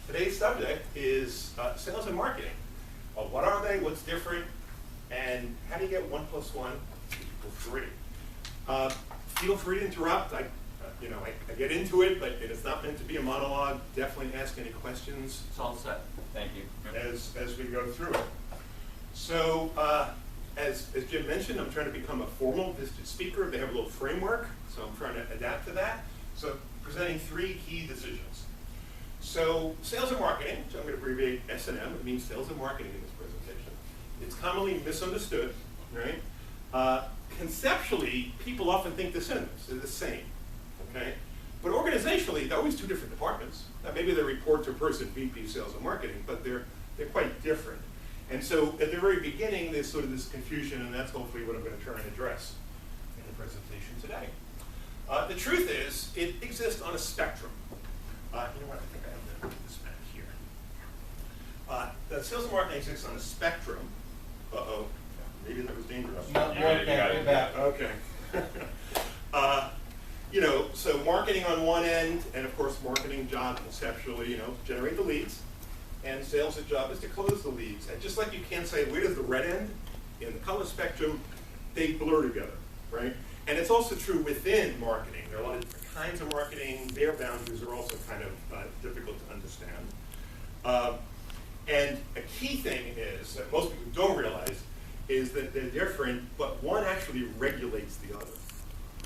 Today's subject is sales and marketing. Well, what are they, what's different, and how do you get 1 + 1 = 3? Feel free to interrupt. I get into it, but it is not meant to be a monologue. Definitely ask any questions. It's all set. Thank you. As we go through it. So, as Jim mentioned, I'm trying to become a formal visited speaker. They have a little framework, so I'm trying to adapt to that. So, presenting 3 key decisions. So, sales and marketing, so I'm going to abbreviate S&M. It means sales and marketing in this presentation. It's commonly misunderstood, right? Conceptually, people often think the synonyms. They're the same, okay? But organizationally, they're always 2 different departments. Now, maybe they report to a person, VP Sales and Marketing, but they're quite different. And so, at the very beginning, there's sort of this confusion, and that's hopefully what I'm going to try and address in the presentation today. The truth is, it exists on a spectrum. You know what, I think I have this map here. The sales and marketing exists on a spectrum. Uh-oh, maybe that was dangerous. No, okay. Okay. So marketing on one end, and of course marketing job conceptually, generate the leads. And sales' job is to close the leads. And just like you can't say, where does the red end in the color spectrum, they blur together, right? And it's also true within marketing. There are a lot of different kinds of marketing. Their boundaries are also kind of difficult to understand. And a key thing is, that most people don't realize, is that they're different, but one actually regulates the other.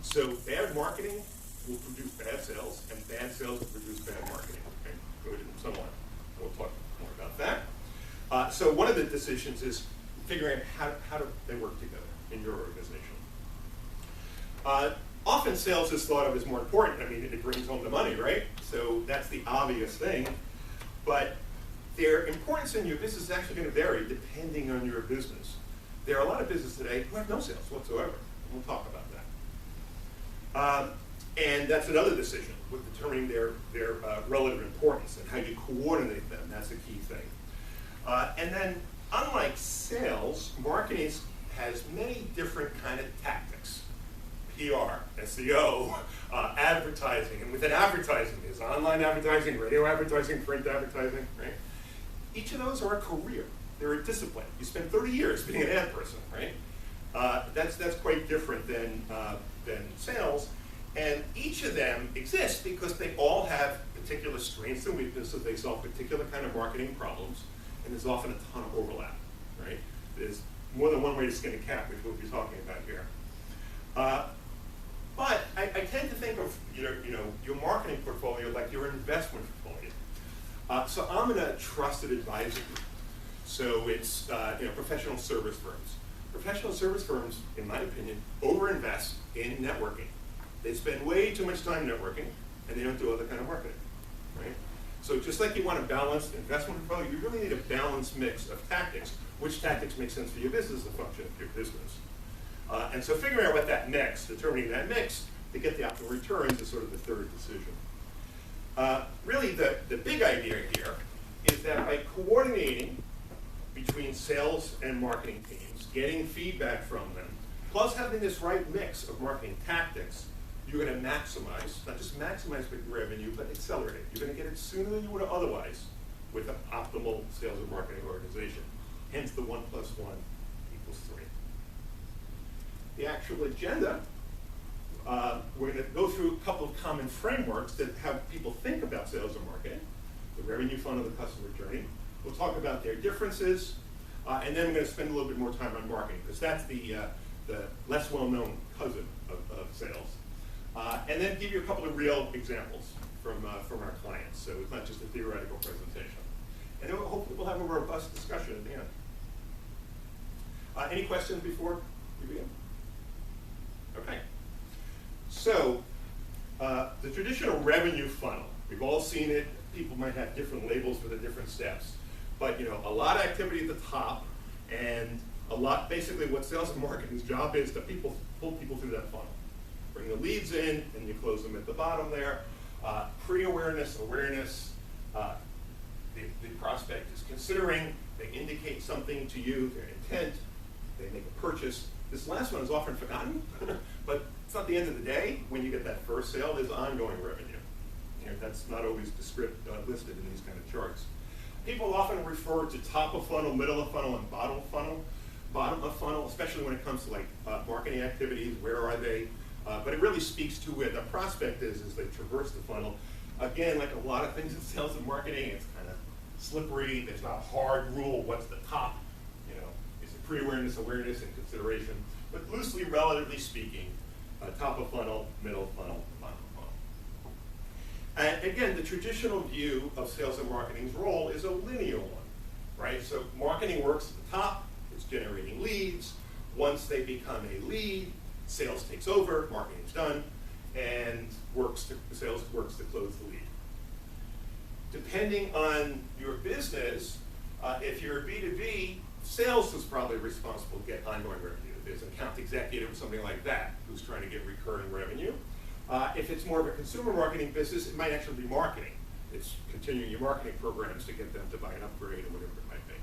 So bad marketing will produce bad sales, and bad sales will produce bad marketing. Okay? Good and so on. We'll talk more about that. So one of the decisions is figuring out how do they work together in your organization. Often sales is thought of as more important. I mean, it brings home the money, right? So that's the obvious thing. But their importance in your business is actually going to vary depending on your business. There are a lot of businesses today who have no sales whatsoever. And we'll talk about that. And that's another decision with determining their relative importance and how you coordinate them. That's a key thing. And then, unlike sales, marketing has many different kind of tactics. PR, SEO, advertising, and within advertising there's online advertising, radio advertising, print advertising, right? Each of those are a career. They're a discipline. You spend 30 years being an ad person, right? That's quite different than sales. And each of them exists because they all have particular strengths and weaknesses. They solve particular kind of marketing problems, and there's often a ton of overlap, right? There's more than one way to skin a cat, which we'll be talking about here. But I tend to think of your marketing portfolio like your investment portfolio. So I'm in a trusted advisor group. So it's professional service firms. Professional service firms, in my opinion, overinvest in networking. They spend way too much time networking, and they don't do other kind of marketing, right? So just like you want a balanced investment portfolio, you really need a balanced mix of tactics. Which tactics make sense for your business, the function of your business. And so figuring out what that mix, determining that mix to get the optimal returns is sort of the third decision. Really the big idea here is that by coordinating between sales and marketing teams, getting feedback from them, plus having this right mix of marketing tactics, you're going to maximize, not just maximize revenue, but accelerate it. You're going to get it sooner than you would have otherwise with an optimal sales and marketing organization. Hence the 1 + 1 = 3. The actual agenda, we're going to go through a couple of common frameworks that have people think about sales and marketing, the revenue funnel, the customer journey. We'll talk about their differences, and then we're going to spend a little bit more time on marketing, because that's the less well-known cousin of sales. And then give you a couple of real examples from our clients, so it's not just a theoretical presentation. And then hopefully we'll have a robust discussion at the end. Any questions before we begin? Okay. So, the traditional revenue funnel, we've all seen it. People might have different labels for the different steps. But a lot of activity at the top, and basically what sales and marketing's job is to pull people through that funnel. Bring the leads in, and you close them at the bottom there. Pre-awareness, awareness, the prospect is considering, they indicate something to you, their intent, they make a purchase. This last one is often forgotten, but it's not the end of the day. When you get that first sale, there's ongoing revenue. That's not always listed in these kind of charts. People often refer to top of funnel, middle of funnel, and bottom of funnel, especially when it comes to like marketing activities. Where are they? But it really speaks to where the prospect is as they traverse the funnel. Again, like a lot of things in sales and marketing, it's kind of slippery. There's not a hard rule. What's the top? You know, is it pre-awareness, awareness, and consideration? But loosely, relatively speaking, top of funnel, middle of funnel, bottom of funnel. And again, the traditional view of sales and marketing's role is a linear one, right? So marketing works at the top. It's generating leads. Once they become a lead, sales takes over, marketing's done, and sales works to close the lead. Depending on your business, if you're a B2B, sales is probably responsible to get ongoing revenue. There's an account executive or something like that who's trying to get recurring revenue. If it's more of a consumer marketing business, it might actually be marketing. It's continuing your marketing programs to get them to buy an upgrade or whatever it might be.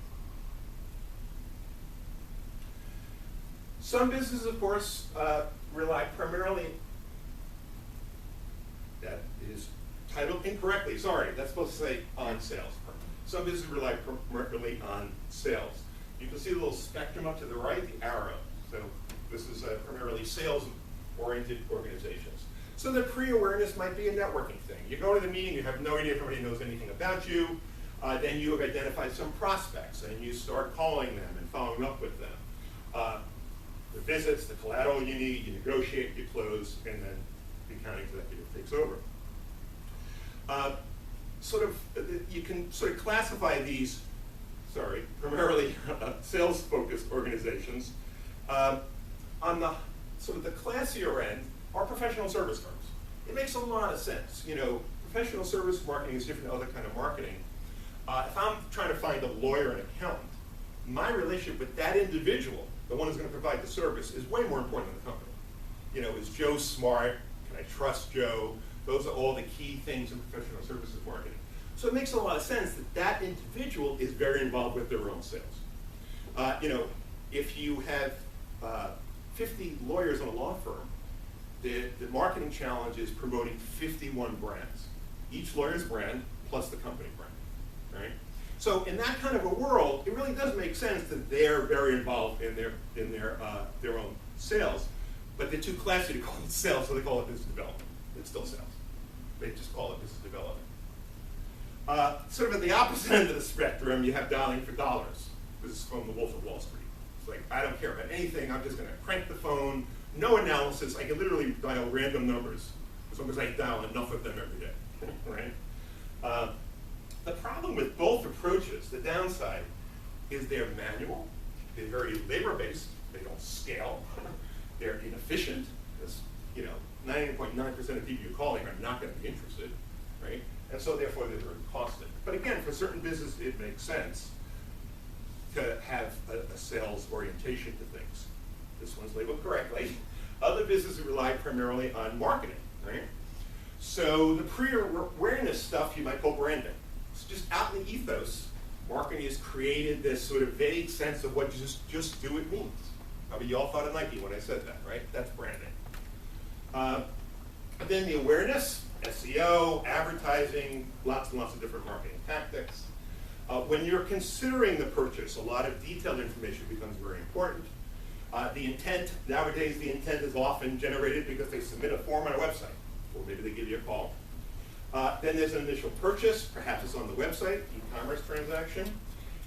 Some businesses, of course, rely primarily, that is titled incorrectly, sorry, that's supposed to say on sales. Some businesses rely primarily on sales. You can see the little spectrum up to the right, the arrow. So this is primarily sales-oriented organizations. So the pre-awareness might be a networking thing. You go to the meeting, you have no idea if everybody knows anything about you, then you have identified some prospects and you start calling them and following up with them. The visits, the collateral you need, you negotiate, you close, and then the account executive takes over. You can sort of classify these, primarily sales-focused organizations. On the sort of the classier end are professional service firms. It makes a lot of sense. You know, professional service marketing is different than other kind of marketing. If I'm trying to find a lawyer and accountant, my relationship with that individual, the one who's going to provide the service, is way more important than the company. You know, is Joe smart? Can I trust Joe? Those are all the key things in professional services marketing. So it makes a lot of sense that that individual is very involved with their own sales. You know, if you have 50 lawyers in a law firm, the marketing challenge is promoting 51 brands. Each lawyer's brand plus the company brand, right? So in that kind of a world, it really does make sense that they're very involved in their own sales, but they're too classy to call it sales, so they call it business development. It's still sales. They just call it business development. Sort of at the opposite end of the spectrum, you have dialing for dollars. This is from The Wolf of Wall Street. It's like, I don't care about anything, I'm just going to crank the phone, no analysis, I can literally dial random numbers as long as I dial enough of them every day, right? The problem with both approaches, the downside, is they're manual, they're very labor-based, they don't scale, they're inefficient, because, you know, 99.9% of people you're calling are not going to be interested, right? And so therefore they're very costly. But again, for certain businesses it makes sense to have a sales orientation to things. This one's labeled correctly. Other businesses rely primarily on marketing, right? So the pre-awareness stuff you might call branding. It's just out in the ethos. Marketing has created this sort of vague sense of what just do it means. I mean, you all thought of Nike when I said that, right? That's branding. But then the awareness, SEO, advertising, lots and lots of different marketing tactics. When you're considering the purchase, a lot of detailed information becomes very important. The intent, nowadays the intent is often generated because they submit a form on a website, or maybe they give you a call. Then there's an initial purchase, perhaps it's on the website, e-commerce transaction.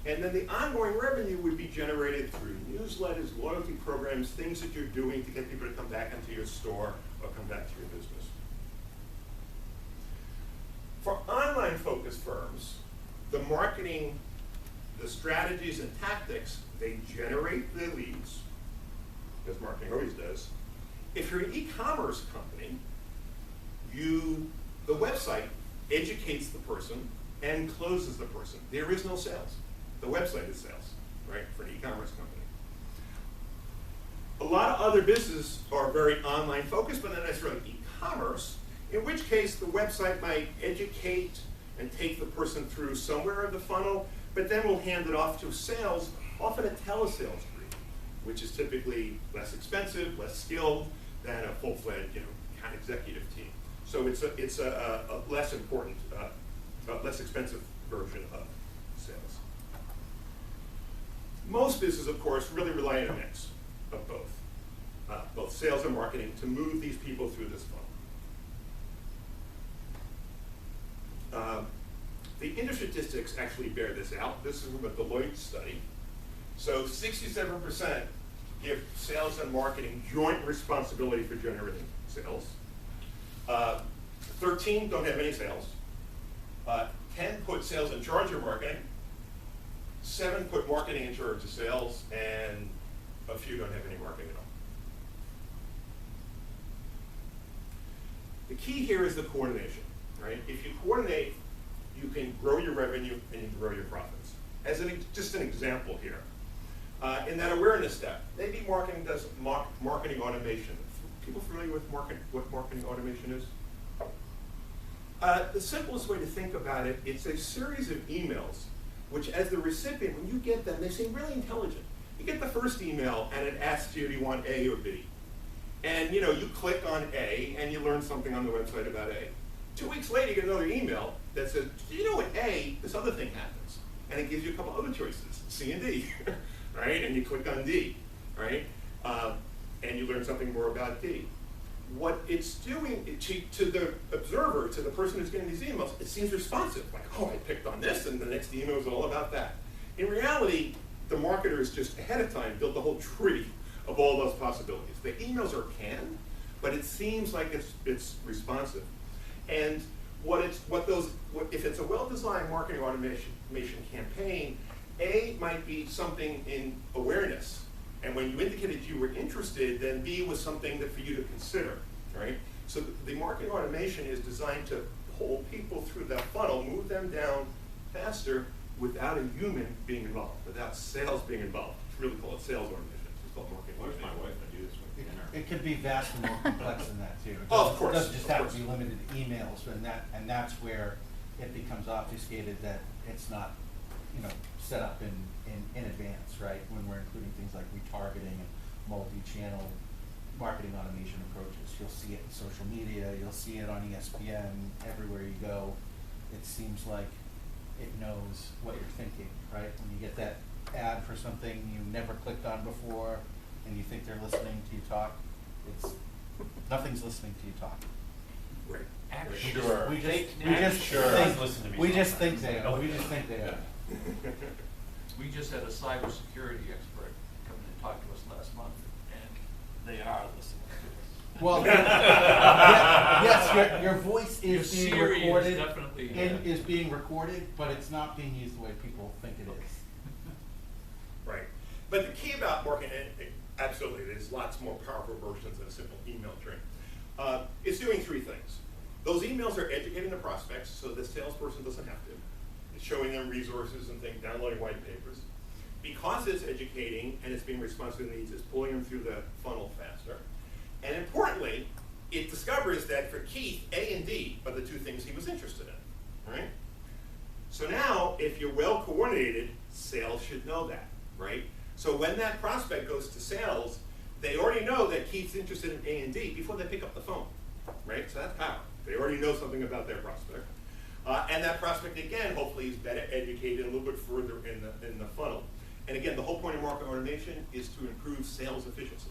And then the ongoing revenue would be generated through newsletters, loyalty programs, things that you're doing to get people to come back into your store or come back to your business. For online-focused firms, the marketing, the strategies and tactics, they generate the leads, as marketing always does. If you're an e-commerce company, the website educates the person and closes the person. There is no sales. The website is sales, right, for an e-commerce company. A lot of other businesses are very online focused, but not necessarily e-commerce, in which case the website might educate and take the person through somewhere in the funnel, but then we'll hand it off to sales, often a telesales group, which is typically less expensive, less skilled than a full-fledged, account executive team. So it's a less important, less expensive version of sales. Most businesses, of course, really rely on a mix of both sales and marketing to move these people through this funnel. The industry statistics actually bear this out. This is from a Deloitte study. So 67% give sales and marketing joint responsibility for generating sales. 13 don't have any sales. 10 put sales in charge of marketing. 7 put marketing in charge of sales, and a few don't have any marketing at all. The key here is the coordination, right? If you coordinate, you can grow your revenue and you can grow your profits. As just an example here, in that awareness step, maybe marketing does marketing automation. People familiar with what marketing automation is? The simplest way to think about it, it's a series of emails, which as the recipient, when you get them, they seem really intelligent. You get the first email and it asks you, do you want A or B? And you click on A and you learn something on the website about A. 2 weeks later, you get another email that says, do you know what A, this other thing happens? And it gives you a couple other choices, C and D, right? And you click on D, right? And you learn something more about D. What it's doing to the observer, to the person who's getting these emails, it seems responsive. Like, oh, I picked on this, and the next email is all about that. In reality, the marketers just ahead of time built the whole tree of all those possibilities. The emails are canned, but it seems like it's responsive. And if it's a well-designed marketing automation campaign, A might be something in awareness. And when you indicated you were interested, then B was something that for you to consider, right? So the marketing automation is designed to pull people through that funnel, move them down faster without a human being involved, without sales being involved. It's really called sales automation. It's called marketing automation. Where's my wife gonna do this with dinner? It could be vastly more complex than that too. Oh, of course. It doesn't just of have course. to be limited to emails, and that's where it becomes obfuscated that it's not, set up in advance, right? When we're including things like retargeting and multi-channel marketing automation approaches. You'll see it in social media, you'll see it on ESPN, everywhere you go. It seems like it knows what you're thinking, right? When you get that ad for something you never clicked on before and you think they're listening to you talk, nothing's listening to you talk. Right. Sure. We just think they are. We just had a cybersecurity expert come in and talk to us last month, and they are listening to us. Well, yes, your voice Your is being Siri recorded. is definitely Is being recorded, but it's not being used the way people think it is. Right. But the key about marketing, absolutely, there's lots more powerful versions than a simple email train. It's doing 3 things. Those emails are educating the prospects, so the salesperson doesn't have to. It's showing them resources and things, downloading white papers. Because it's educating and it's being responsive to needs, it's pulling them through the funnel faster. And importantly, it discovers that for Keith, A and D are the 2 things he was interested in, right? So now, if you're well coordinated, sales should know that, right? So when that prospect goes to sales, they already know that Keith's interested in A and D before they pick up the phone, right? So that's power. They already know something about their prospect. And that prospect, again, hopefully is better educated a little bit further in the funnel. And again, the whole point of marketing automation is to improve sales efficiency.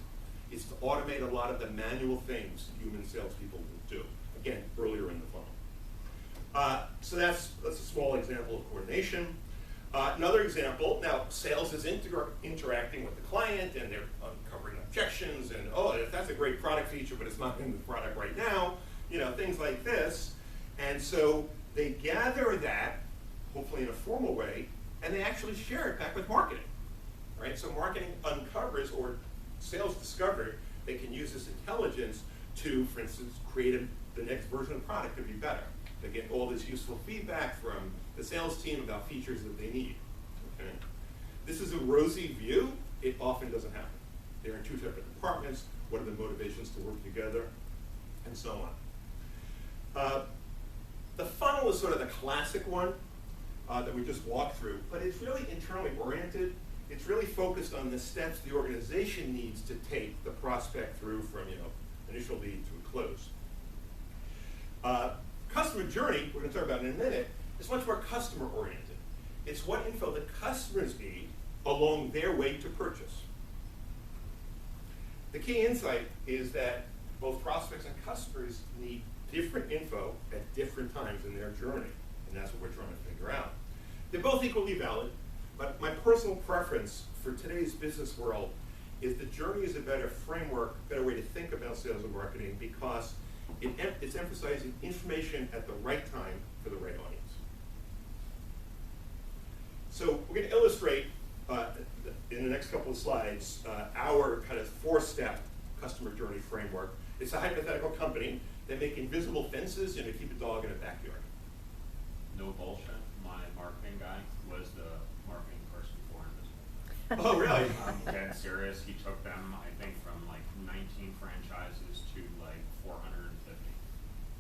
It's to automate a lot of the manual things human salespeople will do, again, earlier in the funnel. So that's a small example of coordination. Another example, now sales is interacting with the client and they're uncovering objections and, oh, that's a great product feature, but it's not in the product right now, things like this. And so they gather that, hopefully in a formal way, and they actually share it back with marketing, right? So marketing uncovers, or sales discover, they can use this intelligence to, for instance, create the next version of the product to be better. They get all this useful feedback from the sales team about features that they need, okay? This is a rosy view. It often doesn't happen. They're in 2 separate departments. What are the motivations to work together, and so on. The funnel is sort of the classic one that we just walked through, but it's really internally oriented. It's really focused on the steps the organization needs to take the prospect through from initial lead to a close. Customer journey, we're going to talk about in a minute, It's much more customer oriented. It's what info the customers need along their way to purchase. The key insight is that both prospects and customers need different info at different times in their journey, and that's what we're trying to figure out. They're both equally valid, but my personal preference for today's business world is the journey is a better framework, better way to think about sales and marketing, because it's emphasizing information at the right time for the right audience. So we're going to illustrate in the next couple of slides our kind of four-step customer journey framework. It's a hypothetical company that make invisible fences to keep a dog in a backyard. No bullshit. My marketing guy was the marketing person for Invisible. Oh, really? I'm dead serious. He took them, I think, from like 19 franchises to like 450.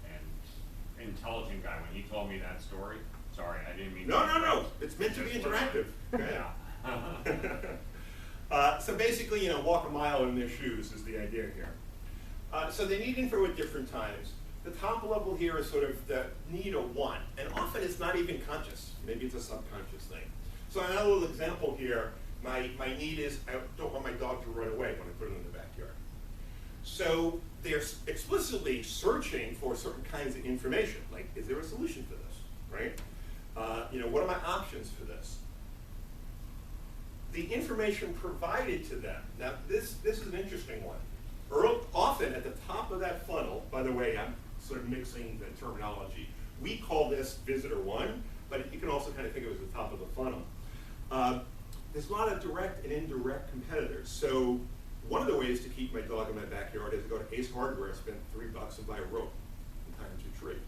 And intelligent guy, when he told me that story, sorry, I didn't mean No, to no, no. interrupt. It's meant to be Just interactive. Go ahead. Yeah. So basically, walk a mile in their shoes is the idea here. So they need info at different times. The top level here is sort of the need or want, and often it's not even conscious. Maybe it's a subconscious thing. So another little example here, my need is I don't want my dog to run away when I put it in the backyard. So they're explicitly searching for certain kinds of information, like is there a solution for this, right? What are my options for this? The information provided to them. Now, this is an interesting one. Often at the top of that funnel, by the way, I'm sort of mixing the terminology. We call this visitor one, but you can also kind of think of it as the top of the funnel. There's a lot of direct and indirect competitors. So one of the ways to keep my dog in my backyard is to go to Ace Hardware, spend $3 and buy a rope and tie him to a tree.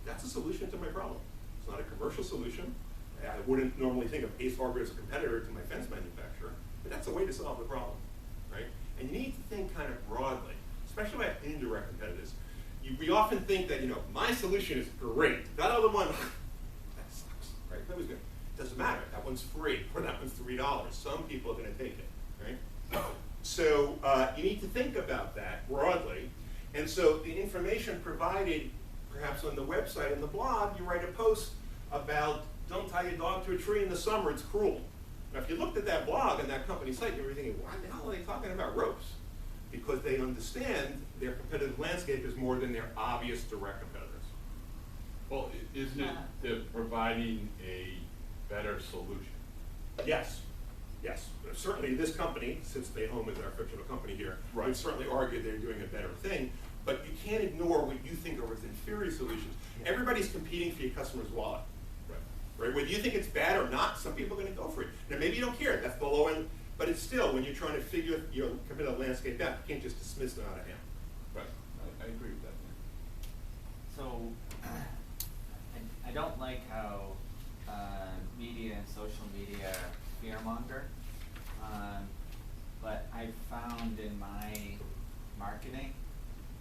That's a solution to my problem. It's not a commercial solution. I wouldn't normally think of Ace Hardware as a competitor to my fence manufacturer, but that's a way to solve the problem, right? And you need to think kind of broadly, especially about indirect competitors. We often think that, my solution is great. That other one, that sucks, right? That was good. Doesn't matter. That one's free, or that one's $3. Some people are going to take it, right? So you need to think about that broadly. And so the information provided, perhaps on the website and the blog, you write a post about don't tie your dog to a tree in the summer, it's cruel. Now, if you looked at that blog and that company site, you're thinking, why the hell are they talking about ropes? Because they understand their competitive landscape is more than their obvious direct competitors. Well, isn't it that providing a better solution? Yes, yes. Certainly this company, since they home is our fictional company here, Right. would certainly argue they're doing a better thing, but you can't ignore what you think are as inferior solutions. Everybody's competing for your customer's wallet. Right? Whether you think it's bad or not, some people are going to go for it. Now, maybe you don't care, that's the low end, but it's still, when you're trying to figure your competitive landscape out, you can't just dismiss them out of hand. Right, I agree with that. So, I don't like how media and social media fearmonger, but I've found in my marketing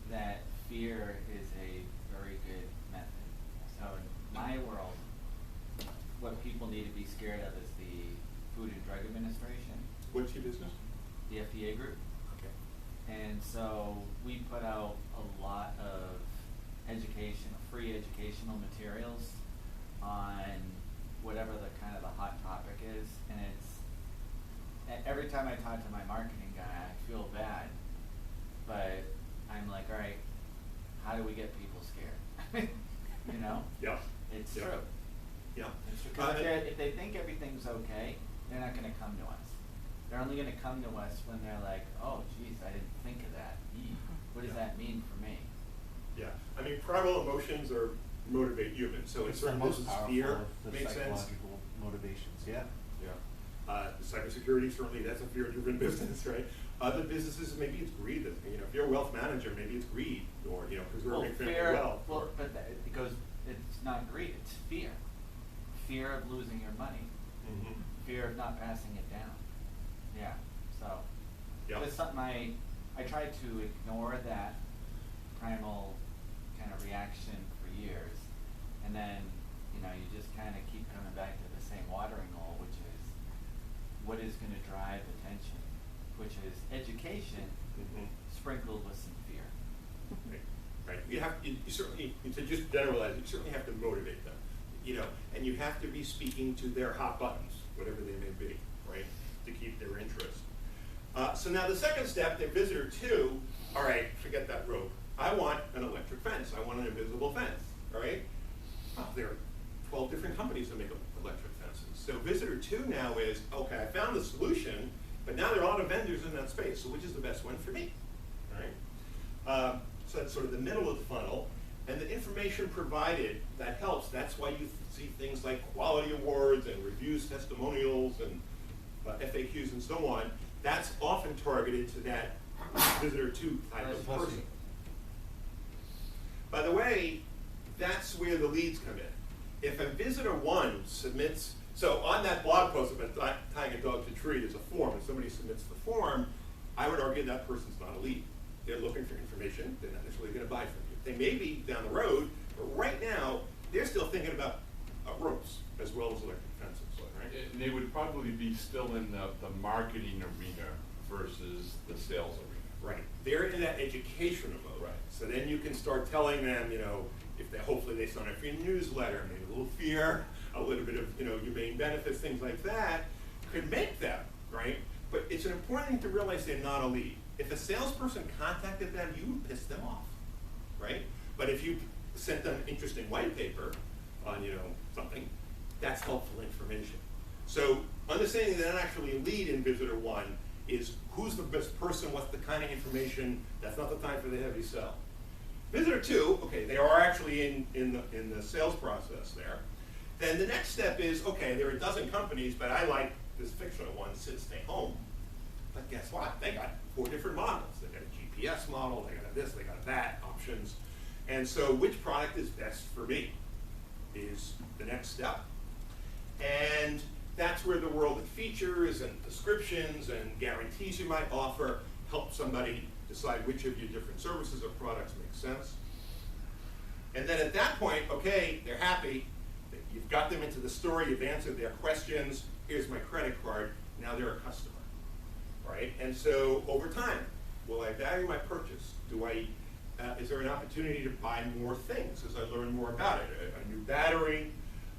that fear is a very good method. So in my world, what people need to be scared of is the Food and Drug Administration, What's your business? the FDA group. Okay. And so we put out a lot of free educational materials on whatever the kind of the hot topic is. And every time I talk to my marketing guy, I feel bad, but I'm like, all right, how do we get people scared? Yeah. It's Yeah. true. Yeah. It's true. 'Cause if they think everything's okay, they're not going to come to us. They're only going to come to us when they're like, oh, geez, I didn't think of that. What does Yeah. that mean for me? Yeah. I mean, primal emotions motivate humans. So in It's the certain most businesses, powerful fear of the makes sense. psychological motivations, yeah. Yeah. Cybersecurity, certainly, that's a fear-driven business, right? Other businesses, maybe it's greed. If you're a wealth manager, maybe it's greed, or preserving family wealth. Well, but it goes. It's not greed. It's fear. Fear of losing your money. Mhm. Fear of not passing it down. Yeah. So Yeah. it's something I tried to ignore that primal kind of reaction for years, and then you just kind of keep coming back to the same watering hole, which is what is going to drive attention, which is education Mhm. sprinkled with some fear. Right. You certainly, to just generalize, you certainly have to motivate them. you know, and you have to be speaking to their hot buttons, whatever they may be, right, to keep their interest. So now the second step, the visitor 2, all right, forget that rope. I want an electric fence. I want an invisible fence, all right? Oh, there are 12 different companies that make electric fences. So visitor 2 now is, okay, I found the solution, but now there are a lot of vendors in that space, so which is the best one for me, all right? So that's sort of the middle of the funnel. And the information provided, that helps. That's why you see things like quality awards and reviews, testimonials, and FAQs and so on. That's often targeted to that visitor 2 type of person. By the way, that's where the leads come in. If a visitor 1 submits, so on that blog post about tying a dog to a tree, there's a form, and somebody submits the form, I would argue that person's not a lead. They're looking for information, they're not necessarily going to buy from you. They may be down the road, but right now, they're still thinking about ropes as well as electric fences, right? And they would probably be still in the marketing arena versus the sales arena. Right. They're in that educational mode. Right. So then you can start telling them, you know, if they hopefully they sign up for your newsletter, maybe a little fear, a little bit of, you know, humane benefits, things like that, could make them, right? But it's an important thing to realize they're not a lead. If a salesperson contacted them, you would piss them off, right? But if you sent them interesting white paper on, you know, something, that's helpful information. So understanding they're not actually a lead in visitor 1 is who's the best person, what's the kind of information, that's not the time for the heavy sell. Visitor 2, okay, they are actually in the sales process there. Then the next step is, okay, there are a dozen companies, but I like this fictional one, sit, stay home. But guess what? They got 4 different models. They got a GPS model, they got a this, they got a that, options. And so which product is best for me is the next step. And that's where the world of features and descriptions and guarantees you might offer help somebody decide which of your different services or products make sense. And then at that point, okay, they're happy. You've got them into the story, you've answered their questions, here's my credit card, now they're a customer, right? And so over time, will I value my purchase? Is there an opportunity to buy more things as I learn more about it? A new battery,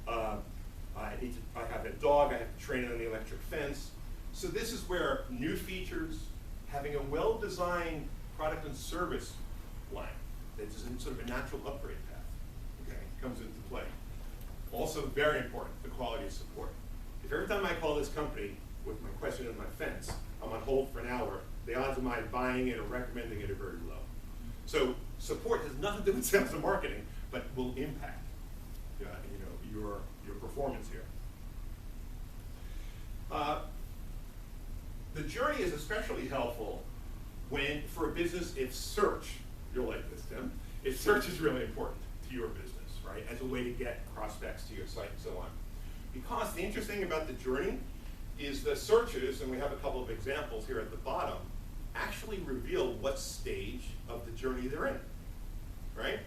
I have a dog, I have to train it on the electric fence. So this is where new features, having a well-designed product and service line that is in sort of a natural upgrade path, okay, comes into play. Also very important, the quality of support. If every time I call this company with my question on my fence, I'm on hold for an hour, the odds of my buying it or recommending it are very low. So support has nothing to do with sales and marketing, but will impact your performance here. The journey is especially helpful when, for a business, if search, you'll like this, Tim, if search is really important to your business, right, as a way to get prospects to your site and so on. Because the interesting thing about the journey is the searches, and we have a couple of examples here at the bottom, actually reveal what stage of the journey they're in, right?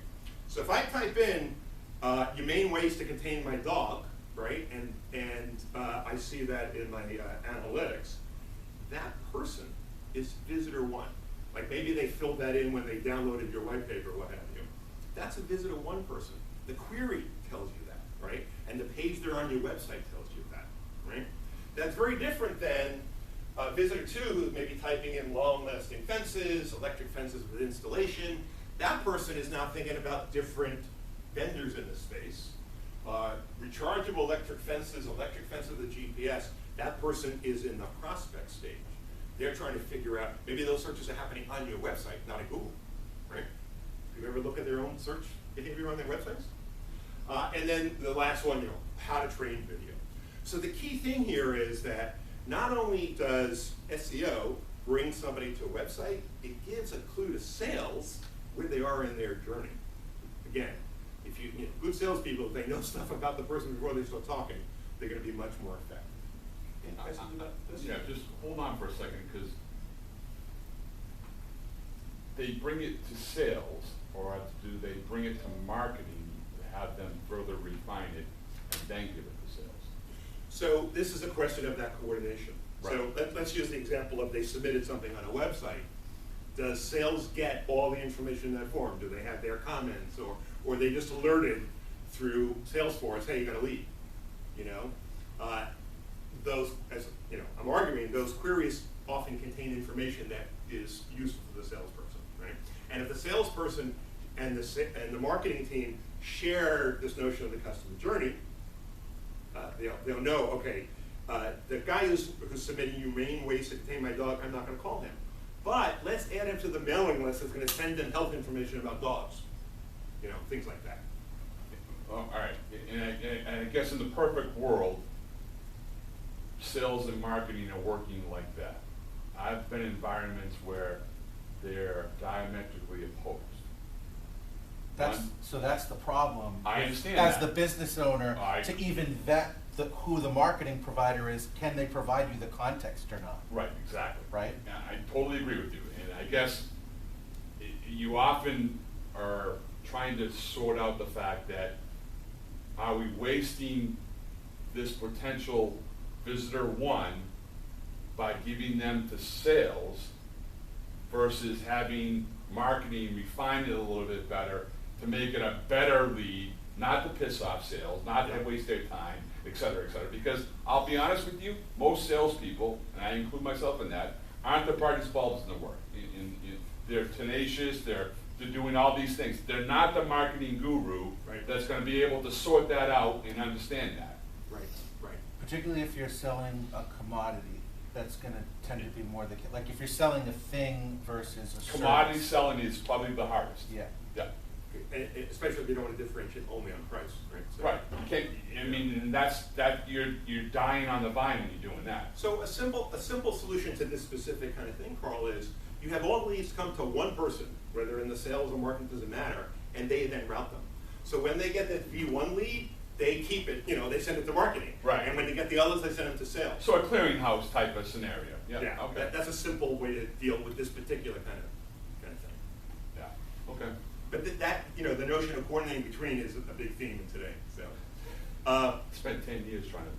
So if I type in humane ways to contain my dog, right, and I see that in my analytics, that person is visitor 1. Like maybe they filled that in when they downloaded your white paper, what have you. That's a visitor 1 person. The query tells you that, right? And the page they're on your website tells you that, right? That's very different than visitor 2 who's maybe typing in long-lasting fences, electric fences with installation. That person is now thinking about different vendors in the space. Rechargeable electric fences with GPS, that person is in the prospect stage. They're trying to figure out, maybe those searches are happening on your website, not at Google, right? Do you ever look at their own search behavior on their websites? And then the last one, how to train video. So the key thing here is that not only does SEO bring somebody to a website, it gives a clue to sales where they are in their journey. Again, if good salespeople, if they know stuff about the person before they start talking, they're going to be much more effective. Any questions about this? Yeah, just hold on for a second, because they bring it to sales, or do they bring it to marketing, have them further refine it, and then give it to sales? So this is a question of that coordination. Right. So let's use the example of they submitted something on a website. Does sales get all the information in that form? Do they have their comments, or are they just alerted through Salesforce, hey, you got a lead, you know? Those, as you know, I'm arguing those queries often contain information that is useful to the salesperson, right? And if the salesperson and the marketing team share this notion of the customer journey, they'll know, okay, the guy who's submitting humane waste to contain my dog, I'm not going to call him. But let's add him to the mailing list that's going to send them health information about dogs, you know, things like that. All right, and I guess in the perfect world, sales and marketing are working like that. I've been in environments where they're diametrically opposed. So that's the problem. I understand As that. the business owner, to even vet who the marketing provider is, can they provide you the context or not? Right, exactly. Right? Yeah, I totally agree with you, and I guess you often are trying to sort out the fact that, are we wasting this potential visitor one by giving them to sales versus having marketing refine it a little bit better to make it a better lead, not to piss off sales, not to waste their time, et cetera, because I'll be honest with you, most salespeople, and I include myself in that, aren't the brightest bulbs in the world. They're tenacious, they're doing all these things. They're not the marketing guru Right. that's gonna be able to sort that out and understand that. Right, right. Particularly if you're selling a commodity, that's gonna tend to be more the, like if you're selling a thing versus a service. Commodity selling is probably the hardest. Yeah. Yeah, And especially if you don't want to differentiate only on price, right? So- right. You can't, I mean, and you're dying on the vine when you're doing that. So a simple solution to this specific kind of thing, Carl, is you have all the leads come to one person, whether in the sales or marketing, doesn't matter, and they then route them. So when they get that V1 lead, they keep it, you know, they send it to marketing. Right. And when they get the others, they send them to sales. So a clearinghouse type of scenario, yeah, okay. That's a simple way to deal with this particular kind of thing. Yeah, okay. But that, you know, the notion of coordinating between is a big theme in today, so. Spent 10 years trying to,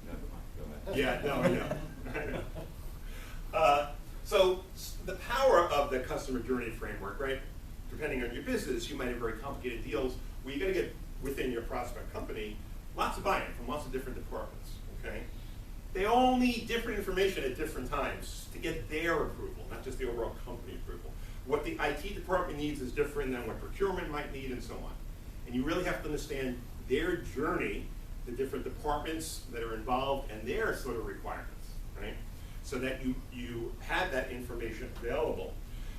never mind, go ahead. Yeah, no, I know. So the power of the customer journey framework, right? Depending on your business, you might have very complicated deals where you got to get within your prospect company lots of buy-in from lots of different departments. Okay, they all need different information at different times to get their approval, not just the overall company approval. What the IT department needs is different than what procurement might need, and so on. And you really have to understand their journey, the different departments that are involved, and their sort of requirements, right? So that you have that information available.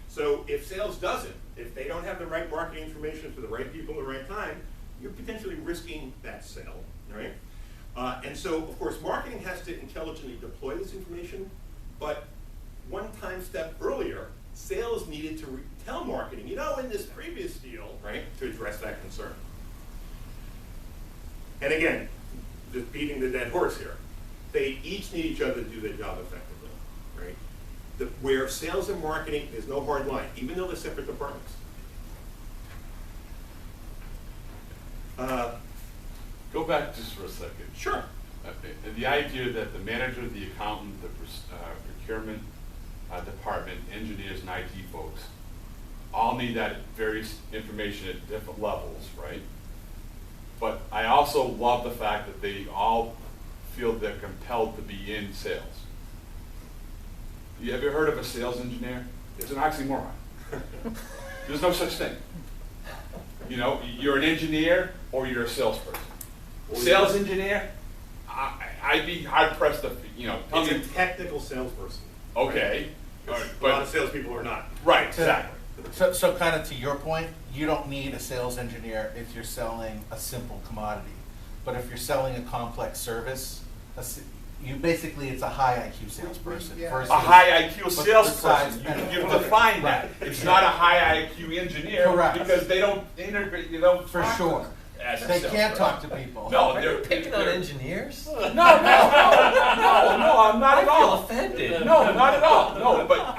So if sales doesn't, if they don't have the right marketing information for the right people at the right time, you're potentially risking that sale, right? And so, of course, marketing has to intelligently deploy this information, but one time step earlier, sales needed to tell marketing, you know, in this previous deal, right, to address that concern. And again, just beating the dead horse here, they each need each other to do their job effectively, right? Where sales and marketing, there's no hard line, even though they're separate departments. Go back just for a second. Sure. The idea that the manager, the accountant, the procurement department, engineers, and IT folks all need that various information at different levels, right? But I also love the fact that they all feel they're compelled to be in sales. You ever heard of a sales engineer? It's an oxymoron. There's no such thing. You know, you're an engineer or you're a salesperson. Sales engineer, I'd be hard pressed to, you know, tell It's me. a technical salesperson. Okay. Right? All right, A lot of but, salespeople are not. right, exactly. So kind of to your point, you don't need a sales engineer if you're selling a simple commodity. But if you're selling a complex service, you basically, it's a high IQ salesperson versus. A high IQ besides- salesperson, you define that. It's not a high IQ engineer Correct. because they don't integrate, you don't. For talk to sure. them as a They can't salesperson. talk to people. No, Are you they're picking on they're- engineers? No, I'm not I at feel all. offended. No, not at all. No, but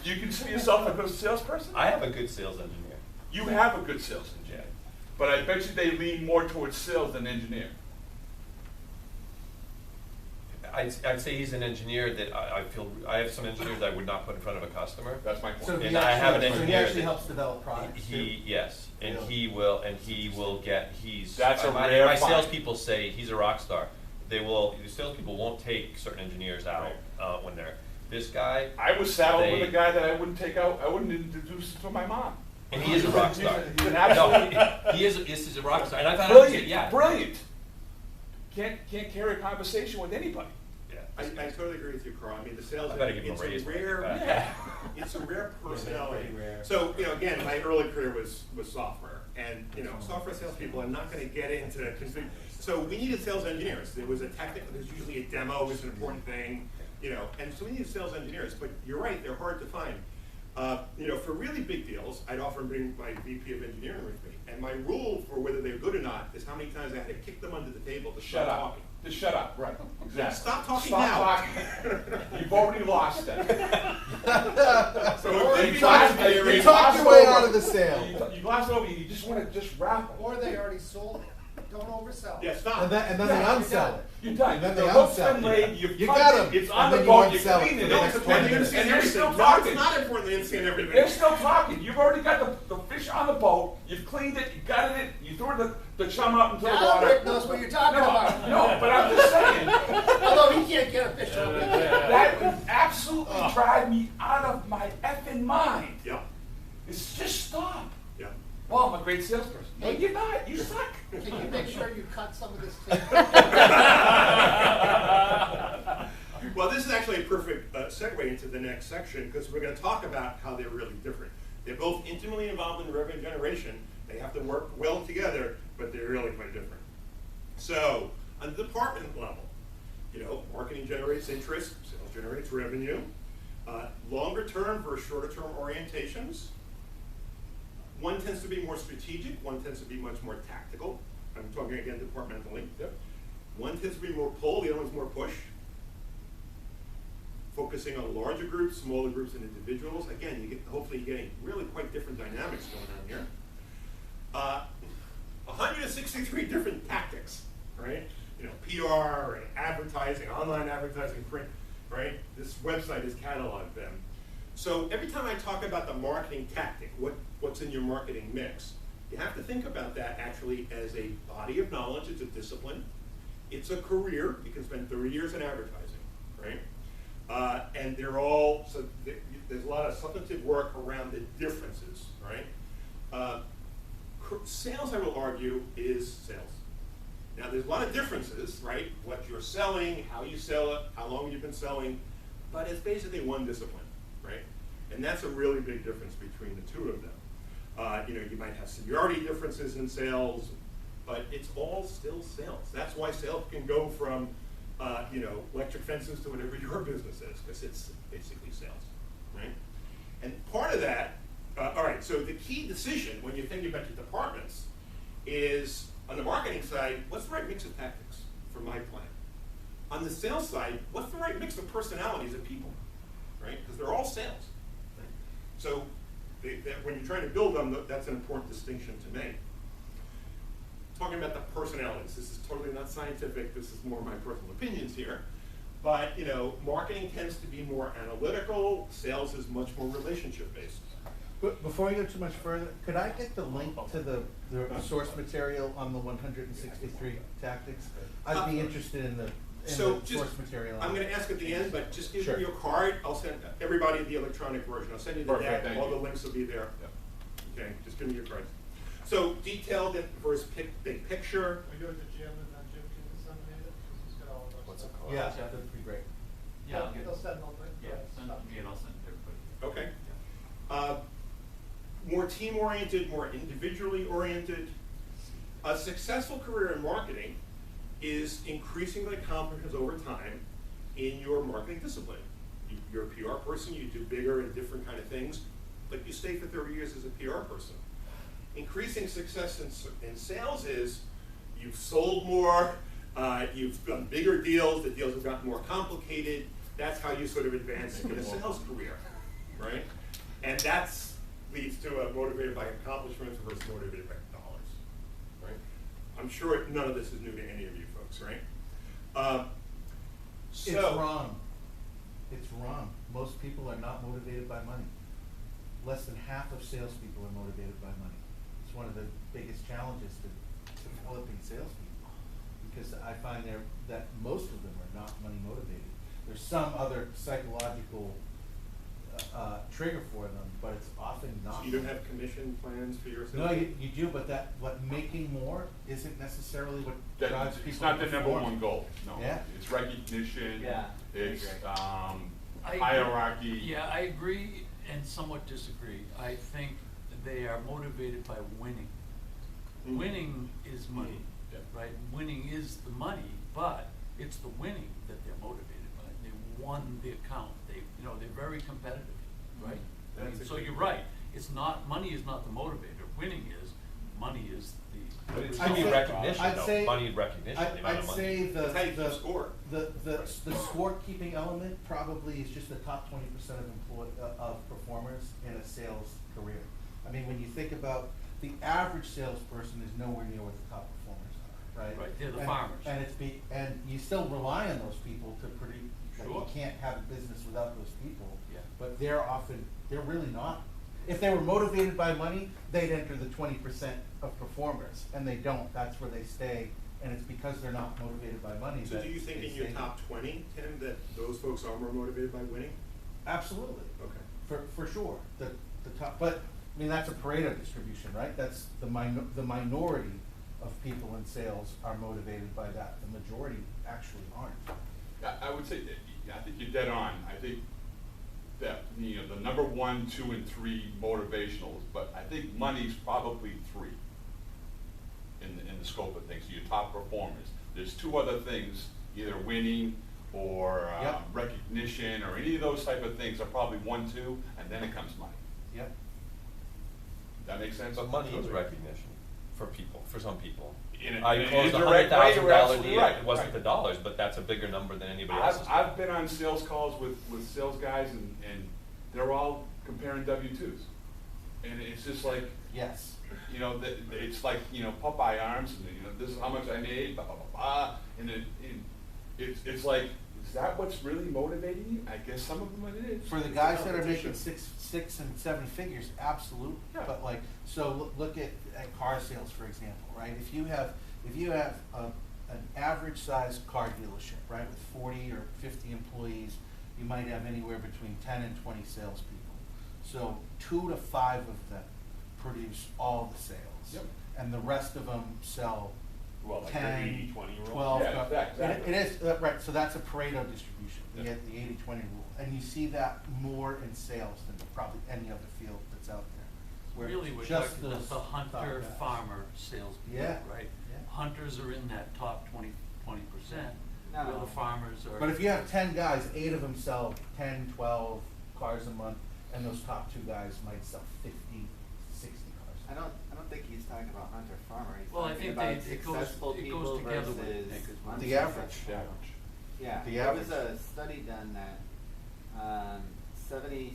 you consider yourself a good salesperson? I have a good sales engineer. You have a good sales engineer, but I bet you they lean more towards sales than engineer. I'd say he's an engineer that I feel, I have some engineers I would not put in front of a customer. That's my point. So he And I have an actually, so he engineer actually that- helps develop products too? Yes, and Really? he will get, he's. That's a my- rare My find. salespeople say he's a rock star. The salespeople won't take certain engineers out, when they're, this guy, I was saddled with They- a guy that I wouldn't take out, I wouldn't introduce to my mom. and he is a rock star. He's an No, absolute, he is a rock star, and I found out, brilliant, yeah. brilliant. Can't carry a conversation with anybody. Yeah. I totally agree with you, Carl. I mean, the sales, I better give him a it's raise a when I get rare, back. Yeah. it's a rare personality. pretty rare. So, you know, again, my early career was software, and, you know, software salespeople are not gonna get into config. So we needed sales engineers. There was a technical, there's usually a demo is an important thing, you know, and so we needed sales engineers, but you're right, they're hard to find. You know, for really big deals, I'd often bring my VP of engineering with me, and my rule for whether they're good or not is how many times I had to kick them under the table to Shut stop up. talking. Just shut up, right, exactly. Stop talking Stop now. talking. You've already lost it. So You if glossed- they- you You glossed talked your way over- out of the sale. You glossed over, you just wanna just wrap. Or they already sold it. Don't oversell. Yeah, stop. And then they Yeah, unsell it. You're done. And then The they hook's unsell been it. laid, you've You cut got it, 'em, it's and on the then you boat, you unsell it cleaned for it. the No, next it's 20 important to minutes. understand And they're everything. still No, talking. it's not important to understand everything. They're still talking. You've already got the fish on the boat. You've cleaned it. You gutted it. You threw the chum out into the Now water. Rick knows what you're talking about. No, but I'm just saying Although he can't get a fish on it. that would absolutely drive me out of my effing mind. Yeah, It's just stop. yeah. Well, I'm a great salesperson. No, Hey. you're not. You suck. Can you make sure you cut some of this tape? Well, this is actually a perfect segue into the next section, because we're going to talk about how they're really different. They're both intimately involved in revenue generation. They have to work well together, but they're really quite different. So, on the department level, you know, marketing generates interest, sales generates revenue. Longer term versus shorter term orientations. One tends to be more strategic, one tends to be much more tactical. I'm talking again departmentally. Yep. One tends to be more pull, the other one's more push. Focusing on larger groups, smaller groups, and individuals. Again, you get, hopefully you're getting really quite different dynamics going on here. 163 different tactics, right? You know, PR, and advertising, online advertising, print, right? This website has cataloged them. So every time I talk about the marketing tactic, what's in your marketing mix, you have to think about that actually as a body of knowledge. It's a discipline. It's a career. You can spend 30 years in advertising, right? And they're all, so there's a lot of substantive work around the differences, right? Sales, I will argue, is sales. Now, there's a lot of differences, right? What you're selling, how you sell it, how long you've been selling, but it's basically one discipline, right? And that's a really big difference between the two of them. You know, you might have seniority differences in sales, but it's all still sales. That's why sales can go from, you know, electric fences to whatever your business is, because it's basically sales, right? And part of that, all right, so the key decision when you're thinking about your departments is, on the marketing side, what's the right mix of tactics for my plan? On the sales side, what's the right mix of personalities of people, right? Because they're all sales. Right? So when you're trying to build them, that's an important distinction to make. Talking about the personalities, this is totally not scientific, this is more my personal opinions here. But, you know, marketing tends to be more analytical, sales is much more relationship based. But before we go too much further, could I get the link to the source material on the 163 tactics? I'd be interested in the source material. I'm going to ask at the end, but just give Sure. me your card. I'll send everybody the electronic version. I'll send you the Perfect, deck. thank All you. the links will be there. Yep. Okay, just give me your card. So detailed versus big picture. We do it to Jim and then Jim can disseminate it, because he's got all of our What's it stuff. called? Yeah, that'd be great. Yeah, I'll get, They'll send all the. yeah, send it to me and I'll send it to everybody. Okay. More team-oriented, more individually oriented. A successful career in marketing is increasingly accomplished over time in your marketing discipline. You're a PR person, you do bigger and different kind of things, but you stay for 30 years as a PR person. Increasing success in sales is you've sold more, you've done bigger deals, the deals have gotten more complicated. That's how you sort of advance in a sales career, right? And that's leads to a motivated by accomplishments versus motivated by dollars, right? I'm sure none of this is new to any of you folks, right? It's wrong. It's wrong. Most people are not motivated by money. Less than half of salespeople are motivated by money. It's one of the biggest challenges to developing salespeople, because I find that most of them are not money motivated. There's some other psychological trigger for them, but it's often not. So you don't have commission plans for your No, salespeople? you do, but making more isn't necessarily what drives people. It's not the to number perform. one goal, no. Yeah. It's recognition. Yeah, I It's, agree. I agree. hierarchy. Yeah, I agree and somewhat disagree. I think they are motivated by winning. Mhm. Winning is money, Yeah. right? Winning is the money, but it's the winning that they're motivated by. They won the account. They're very competitive, right? I That's mean, a so good you're point. right. It's not, money is not the motivator. Winning is, money is the. But it's I'd still be say- recognition I'd though, say- money recognition, the amount I'd of money. say That's how you keep score. the scorekeeping element probably is just the top 20% of performers in a sales career. I mean, when you think about the average salesperson is nowhere near what the top performers are, right? Right, they're the And- farmers. And you still rely on those people to produce. Like, Sure. you can't have a business without those people. Yeah. But they're really not. If they were motivated by money, they'd enter the 20% of performers, and they don't. That's where they stay, and it's because they're not motivated by money. So that do you think they in your stay. top 20, Tim, that those folks are more motivated by winning? Absolutely. Okay. For sure, the top, but, I mean, that's a Pareto distribution, right? That's the minority of people in sales are motivated by that, the majority actually aren't. I would say, I think you're dead on. I think that, the number 1, 2, and 3 motivationals, but I think money's probably 3 in the scope of things, your top performers. There's 2 other things, either winning or Yep. recognition, or any of those type of things are probably 1, 2, and then it comes money. Yep. That make sense? But money is recognition for people, for some people. In a- I in an closed a indirect way, you're $100,000 absolutely deal, right, it wasn't right. the dollars, but that's a bigger number than anybody else's. I've been on sales calls with sales guys, and they're all comparing W-2s. And it's just like, Yes. it's like, Popeye arms, and, this is how much I made, blah, blah, blah, blah. And it's like, is that what's really motivating you? I guess some of them it is. For the It's guys a that are making competition. six and 7 figures, absolutely. Yeah. But like, so look at car sales, for example, right? If you have an average sized car dealership, right, with 40 or 50 employees, you might have anywhere between 10 and 20 salespeople. So 2 to 5 of them produce all the sales. Yep. And the rest of them sell Well, like the 10, 80-20 rule? 12. Yeah, exactly. It is, right, so that's a Pareto distribution, the 80-20 rule. And you see that more in sales than probably any other field that's out there. where Really, we're just talking about those the top hunter, guys. farmer salespeople, Yeah, right? yeah. Hunters are in that top 20%, where No. the farmers are. But if you have 10 guys, 8 of them sell 10, 12 cars a month, and those top 2 guys might sell 50, 60 cars. I don't think he's talking about hunter farmer, he's Well, I talking think about it goes successful together people with versus Nick as well. The average. unsuccessful. Yeah, The there was average. a study done that 76%,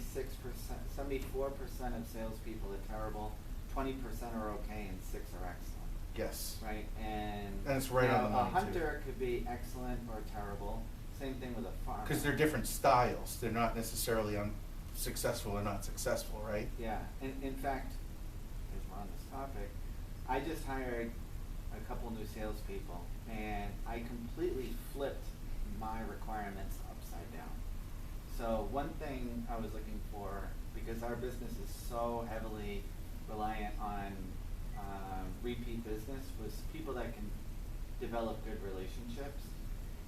74% of salespeople are terrible, 20% are okay, and 6 are excellent, Yes. right? And it's right on the money, a too. hunter could be excellent or terrible. Same thing with a farmer. Because they're different styles. They're not necessarily successful or not successful, right? Yeah, and in fact, as we're on this topic, I just hired a couple new salespeople, and I completely flipped my requirements upside down. So one thing I was looking for, because our business is so heavily reliant on repeat business, was people that can develop good relationships.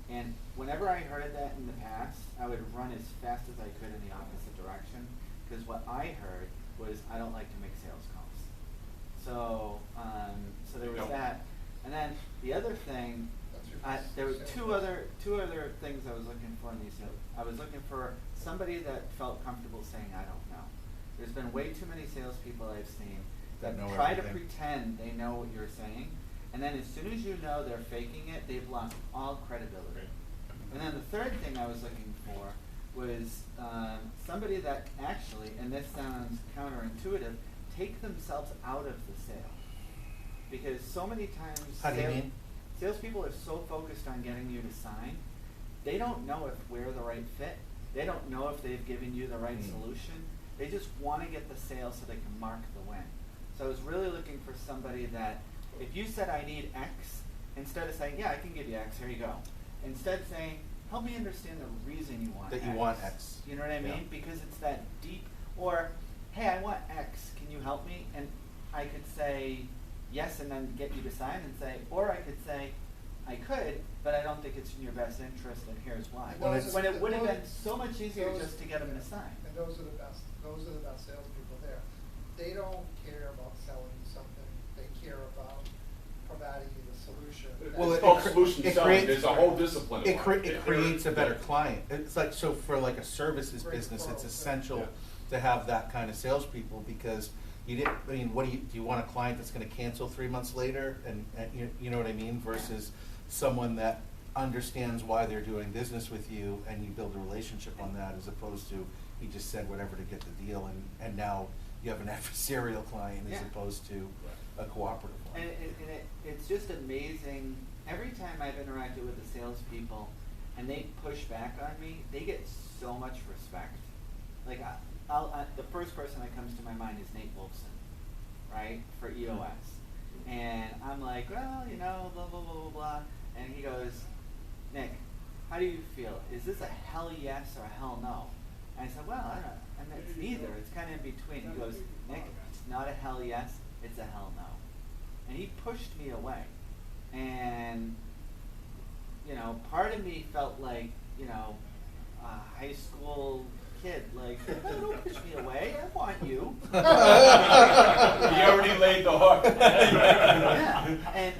And whenever I heard that in the past, I would run as fast as I could in the opposite direction, because what I heard was, I don't like to make sales calls. So, so there was Nope. that. And then the other thing, there were two other things I was looking for in these sales. I was looking for somebody that felt comfortable saying, I don't know. There's been way too many salespeople I've seen that That know try to everything. pretend they know what you're saying, and then as soon as you know they're faking it, they've lost all credibility. And then the third thing I was looking for was somebody that actually, and this sounds counterintuitive, take themselves out of the sale. Because so many times How do you mean? salespeople are so focused on getting you to sign they don't know if we're the right fit. They don't know if they've given you the right solution. They just want to get the sale so they can mark the win. So I was really looking for somebody that, if you said I need X, instead of saying, yeah, I can give you X, here you go. Instead saying, help me understand the reason you want That X. you want X. You know what I mean? Yeah. Because it's that deep, or, hey, I want X, can you help me? And I could say yes and then get you to sign and say, or I could say, I could, but I don't think it's in your best interest and here's why. Well, it's- When it would have been so much easier just to get them to sign. And those are the best salespeople there. They don't care about selling you something, they care about providing you the solution. Well, It's called cre- solution it selling, creates- there's a whole discipline. It, about it creates a better client. It's like, so for like a services business, it's essential to have that kind of salespeople, because you didn't, I mean, do you want a client that's gonna cancel 3 months later, and you know what I mean, versus someone that understands why they're doing business with you, and you build a relationship on that, as opposed to, he just said whatever to get the deal, and now you have an adversarial client as Yeah. opposed to a cooperative one. And it's just amazing, every time I've interacted with the salespeople and they push back on me, they get so much respect. Like, the first person that comes to my mind is Nate Wolfson, right, for EOS. And I'm like, well, you know, blah, blah, blah, blah, blah. And he goes, Nick, how do you feel? Is this a hell yes or a hell no? And I said, well, I don't know. And it's neither. It's kind of in between. He goes, Nick, it's not a hell yes, it's a hell no. And he pushed me away. And, you know, part of me felt like, you know, a high school kid, like, no, don't push me away, I want you. He already laid the hook. Yeah, and,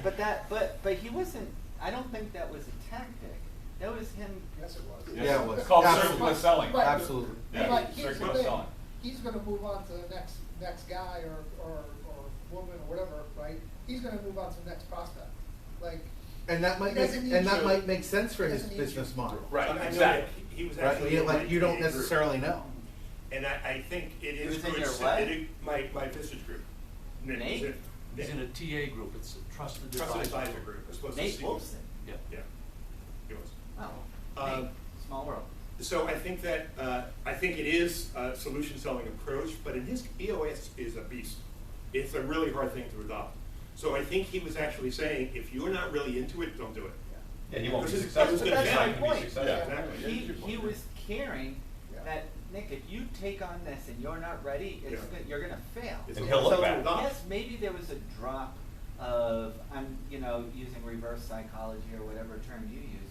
but he wasn't, I don't think that was a tactic. That was him. Yes, it was. Yeah, it was. It's called Absolutely. circular selling. Right. Absolutely. Yeah, But here's the circular thing, selling. he's gonna move on to the next guy or woman or whatever, right? He's gonna move on to the next prospect, like. And that might He doesn't make, need and that you. might make sense for He his doesn't need business you. model. Right, I know exactly. that he was Right, actually in my like, you don't TA group. necessarily know. And I think it He is was in good. your so- what? My business group. Nick was Nate? in- He's in a Nick. TA group, it's a trusted Trusted advisor. advisor group, as opposed to Nate C- Wolfson. Yeah. Yeah, he was. Oh, Um, Nate, small world. So I think that, I think it is a solution selling approach, but in his, EOS is a beast. It's a really hard thing to adopt. So I think he was actually saying, if you're not really into it, don't do it. Yeah, he won't be Because it's- successful. it's He's gonna not happen. gonna be Point. successful. Yeah, exactly. He was caring Yeah. that, Nick, if you take on this and you're not ready, Yeah. you're gonna fail. It's And a he'll hard look sell to back. adopt. Yes, maybe there was a drop of, I'm, you know, using reverse psychology or whatever term you use,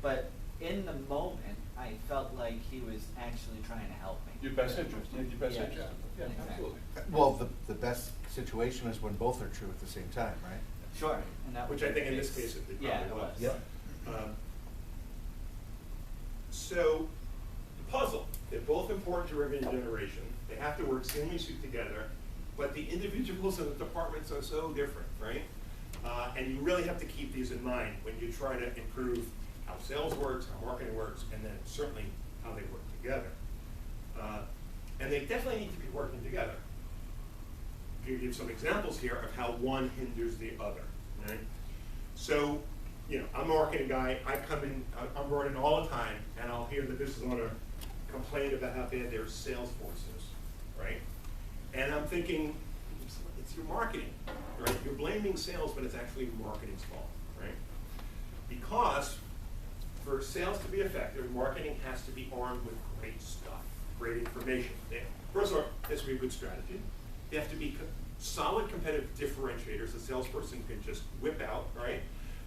but in the moment, I felt like he was actually trying to help me. Your best interest, yeah, your best Yeah. interest. Yeah, Exactly. absolutely. Well, the best situation is when both are true at the same time, right? Sure, and that was Which I the think in this case it probably Yeah, it was. was. Yeah. So, the puzzle, they're both important to revenue generation, they have to work seamlessly together, but the individuals in the departments are so different, right? And you really have to keep these in mind when you try to improve how sales works, how marketing works, and then certainly how they work together. And they definitely need to be working together. I'll give you some examples here of how one hinders the other, right? So, you know, I'm a marketing guy, I come in, I'm running all the time, and I'll hear the business owner complain about how bad their sales force is, right? And I'm thinking, it's your marketing, right? You're blaming sales, but it's actually marketing's fault, right? Because for sales to be effective, marketing has to be armed with great stuff, great information. First of all, it has to be a good strategy. They have to be solid competitive differentiators the salesperson can just whip out, right?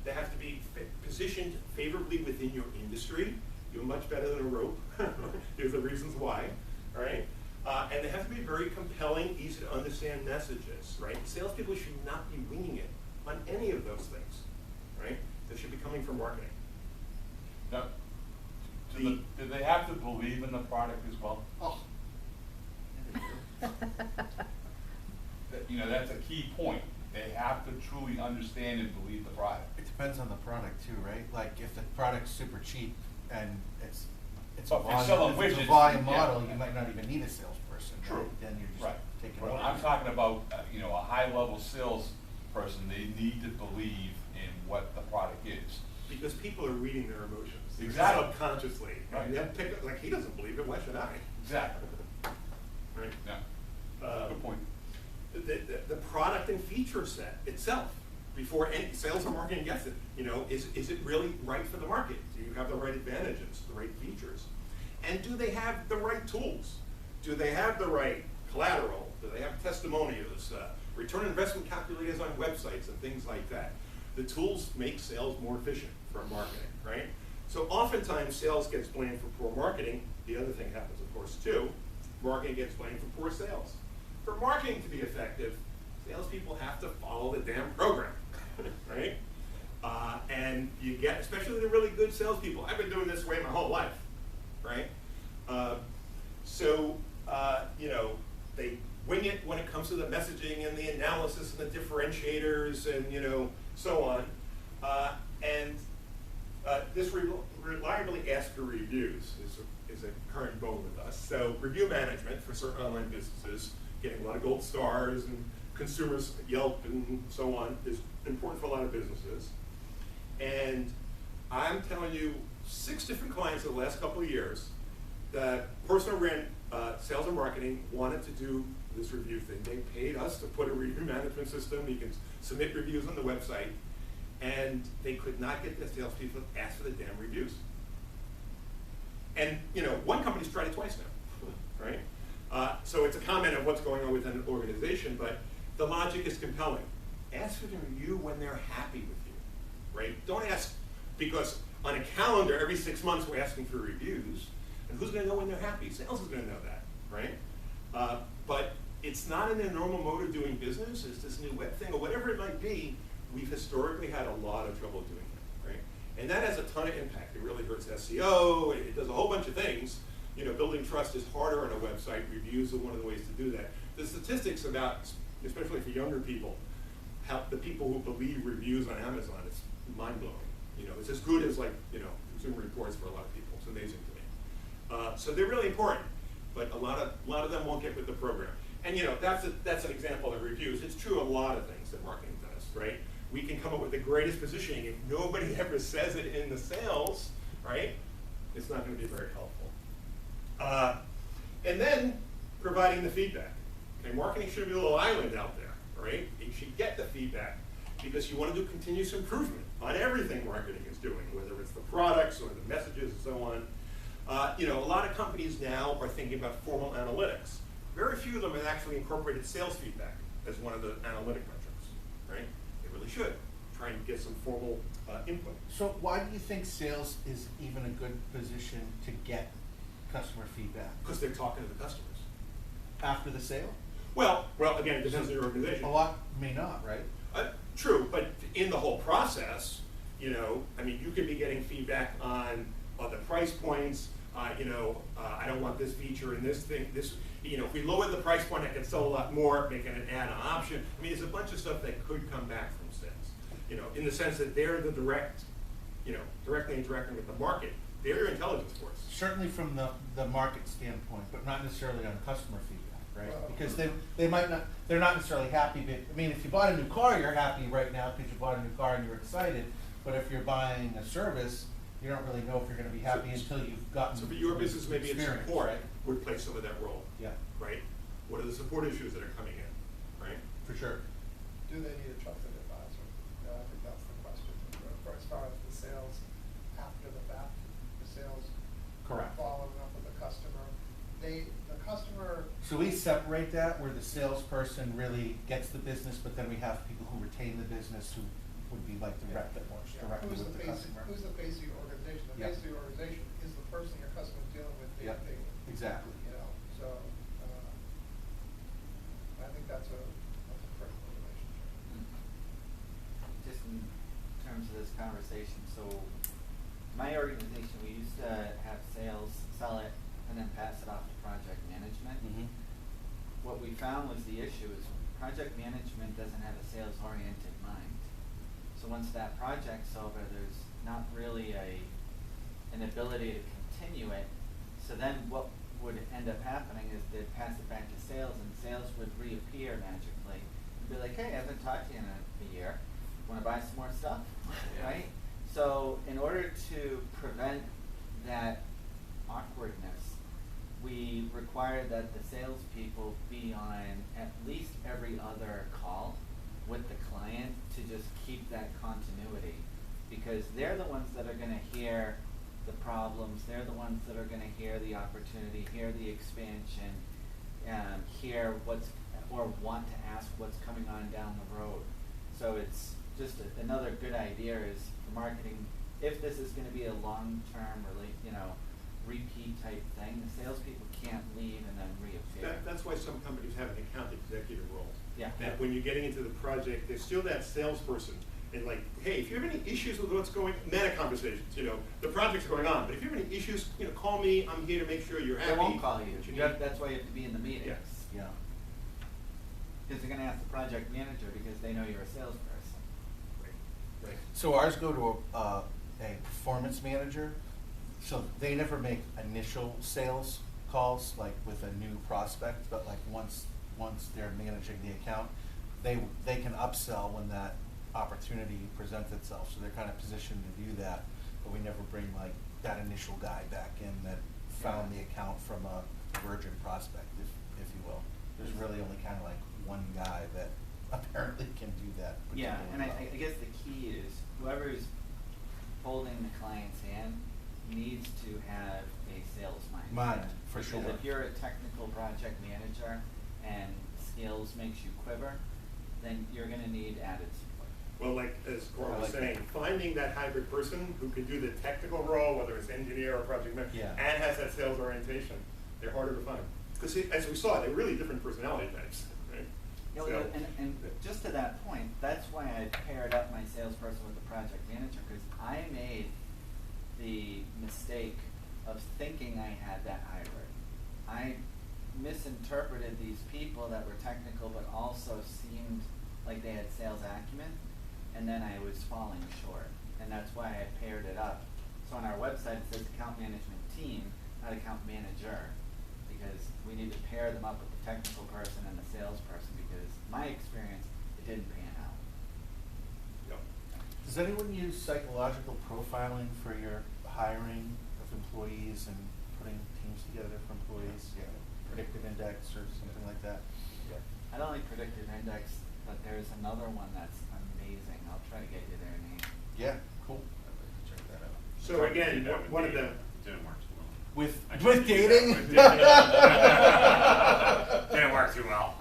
They have to be positioned favorably within your industry. You're much better than a rope. Here's the reasons why, right? And they have to be very compelling, easy to understand messages, right? Salespeople should not be winging it on any of those things, right? They should be coming from marketing. Now, do they have to believe in the product as well? Oh, You know, that's a key point. They have to truly understand and believe the product. It depends on the product too, right? Like, if the product's super cheap and it's a But if you're selling volume, if it's a widgets, volume yeah. model, you might not even need a salesperson, right? True. Then you're just Right. taking But over. I'm talking about, you know, a high-level salesperson, they need to believe in what the product is. Because people are reading their emotions. They're Exactly. subconsciously. Right. And then pick up, like, he doesn't believe it, why should I? Exactly. Right. Yeah. Good point. The product and feature set itself, before any sales or marketing gets it, you know, is it really right for the market? Do you have the right advantages, the right features? And do they have the right tools? Do they have the right collateral? Do they have testimonials, return on investment calculators on websites and things like that? The tools make sales more efficient for marketing, right? So oftentimes sales gets blamed for poor marketing. The other thing happens, of course, too. Marketing gets blamed for poor sales. For marketing to be effective, salespeople have to follow the damn program, right? And you get, especially the really good salespeople. I've been doing this way my whole life, right? You know, they wing it when it comes to the messaging and the analysis and the differentiators and, you know, so on. This reliably asked for reviews is a current bone with us. So review management for certain online businesses, getting a lot of gold stars and consumers, Yelp and so on, is important for a lot of businesses. And I'm telling you, 6 different clients in the last couple of years that personal ran sales and marketing wanted to do this review thing. They paid us to put a review management system. You can submit reviews on the website, and they could not get the salespeople to ask for the damn reviews. And you know, one company's tried it twice now, right? So it's a comment of what's going on within an organization, but the logic is compelling. Ask for the review when they're happy with you, right? Don't ask because on a calendar every 6 months we're asking for reviews, and who's going to know when they're happy? Sales is going to know that, right? But it's not in their normal mode of doing business. It's this new web thing or whatever it might be. We've historically had a lot of trouble doing that, right? And that has a ton of impact. It really hurts SEO. It does a whole bunch of things. You know, building trust is harder on a website. Reviews are one of the ways to do that. The statistics about, especially for younger people, how the people who believe reviews on Amazon, it's mind-blowing. You know, it's as good as, like, you know, Consumer Reports for a lot of people. It's amazing to me. So they're really important, but a lot of them won't get with the program. And you know, that's an example of reviews. It's true of a lot of things that marketing does, right? We can come up with the greatest positioning. If nobody ever says it in the sales, right, it's not going to be very helpful. And then providing the feedback. Okay, marketing should be a little island out there, right? You should get the feedback because you want to do continuous improvement on everything marketing is doing, whether it's the products or the messages and so on. You know, a lot of companies now are thinking about formal analytics. Very few of them have actually incorporated sales feedback as one of the analytic metrics, right? They really should try and get some formal input. So why do you think sales is even a good position to get customer feedback? Because they're talking to the customers. After the sale? Well, again, it depends on your organization. A lot may not, right? True, but in the whole process, you know, I mean, you could be getting feedback on the price points. You know, I don't want this feature and this thing. This, you know, if we lower the price point, I can sell a lot more, making an add-on option. I mean, there's a bunch of stuff that could come back from sales. You know, in the sense that they're the direct, you know, directly interacting with the market. They're your intelligence force. Certainly from the market standpoint, but not necessarily on customer feedback, right? Well, Because they might not, they're not necessarily happy, but, I mean, if you bought a new car, you're happy right now because you bought a new car and you're excited, but if you're buying a service, you don't really know if you're gonna be happy until you've gotten. So for your business, maybe it's experience, support right? would play some of that role. Yeah, Right? What are the support issues that are coming in, right? for sure. Do they need a trusted advisor? I think that's the question. For as far as the sales after the fact, the sales Correct. following up with the customer, the customer. So we separate that where the salesperson really gets the business, but then we have people who retain the business who would be like the rep that works directly Who's with the customer. Who's the face of your organization? The Yep. face of your organization is the person your customer's dealing with day to Yep, day. exactly. You know, so, I think that's a critical relationship. Just in terms of this conversation, so my organization, we used to have sales sell it and then pass it off to project management. Mhm. What we found was the issue is project management doesn't have a sales oriented mind. So once that project's over, there's not really an ability to continue it. So then what would end up happening is they'd pass it back to sales and sales would reappear magically and be like, hey, I haven't talked to you in a year. Want to buy some more stuff? Yeah. Right? So in order to prevent that awkwardness, we require that the salespeople be on at least every other call with the client to just keep that continuity. Because they're the ones that are gonna hear the problems, they're the ones that are gonna hear the opportunity, hear the expansion, hear what's, or want to ask what's coming on down the road. So it's just another good idea is for marketing, if this is gonna be a long-term, repeat type thing, the salespeople can't leave and then reappear. That's why some companies have an account executive role. Yeah. That when you're getting into the project, there's still that salesperson. And like, hey, if you have any issues with what's going, meta conversations, the project's going on, but if you have any issues, call me, I'm here to make sure you're happy. They won't call you. What need. That's why you have to be in the meetings. Yes. Yeah. Because they're gonna ask the project manager because they know you're a salesperson. Right. So ours go to a performance manager, so they never make initial sales calls, like with a new prospect, but like once they're managing the account, they can upsell when that opportunity presents itself, so they're kind of positioned to do that, but we never bring like that initial guy back in that found the account from a virgin prospect, if you will. There's really only kind of like one guy that apparently can do that. Yeah, and I particularly well. guess the key is whoever's holding the client's hand needs to have a sales mindset. For sure. Because if you're a technical project manager and skills makes you quiver, then you're gonna need added support. Well, like as Gordon was I like saying, finding that hybrid person who can do the technical role, whether it's engineer or project manager, Yeah. and has that sales orientation, they're harder to find. Because as we saw, they're really different personality types, right? Yeah, well, and just to that point, that's why I paired up my salesperson with the project manager, because I made the mistake of thinking I had that hybrid. I misinterpreted these people that were technical but also seemed like they had sales acumen, and then I was falling short. And that's why I paired it up. So on our website it says account management team, not account manager, because we need to pair them up with the technical person and the salesperson, because my experience, it didn't pan out. Yep. Does anyone use psychological profiling for your hiring of employees and putting teams together for employees? Yeah. Predictive index or something like that? Yeah. I don't like predictive index, but there's another one that's amazing. I'll try to get you their name. Yeah, cool. I'd like to check that out. So again, one of the Didn't work too well. With I with tried to do dating? that. Didn't work too well.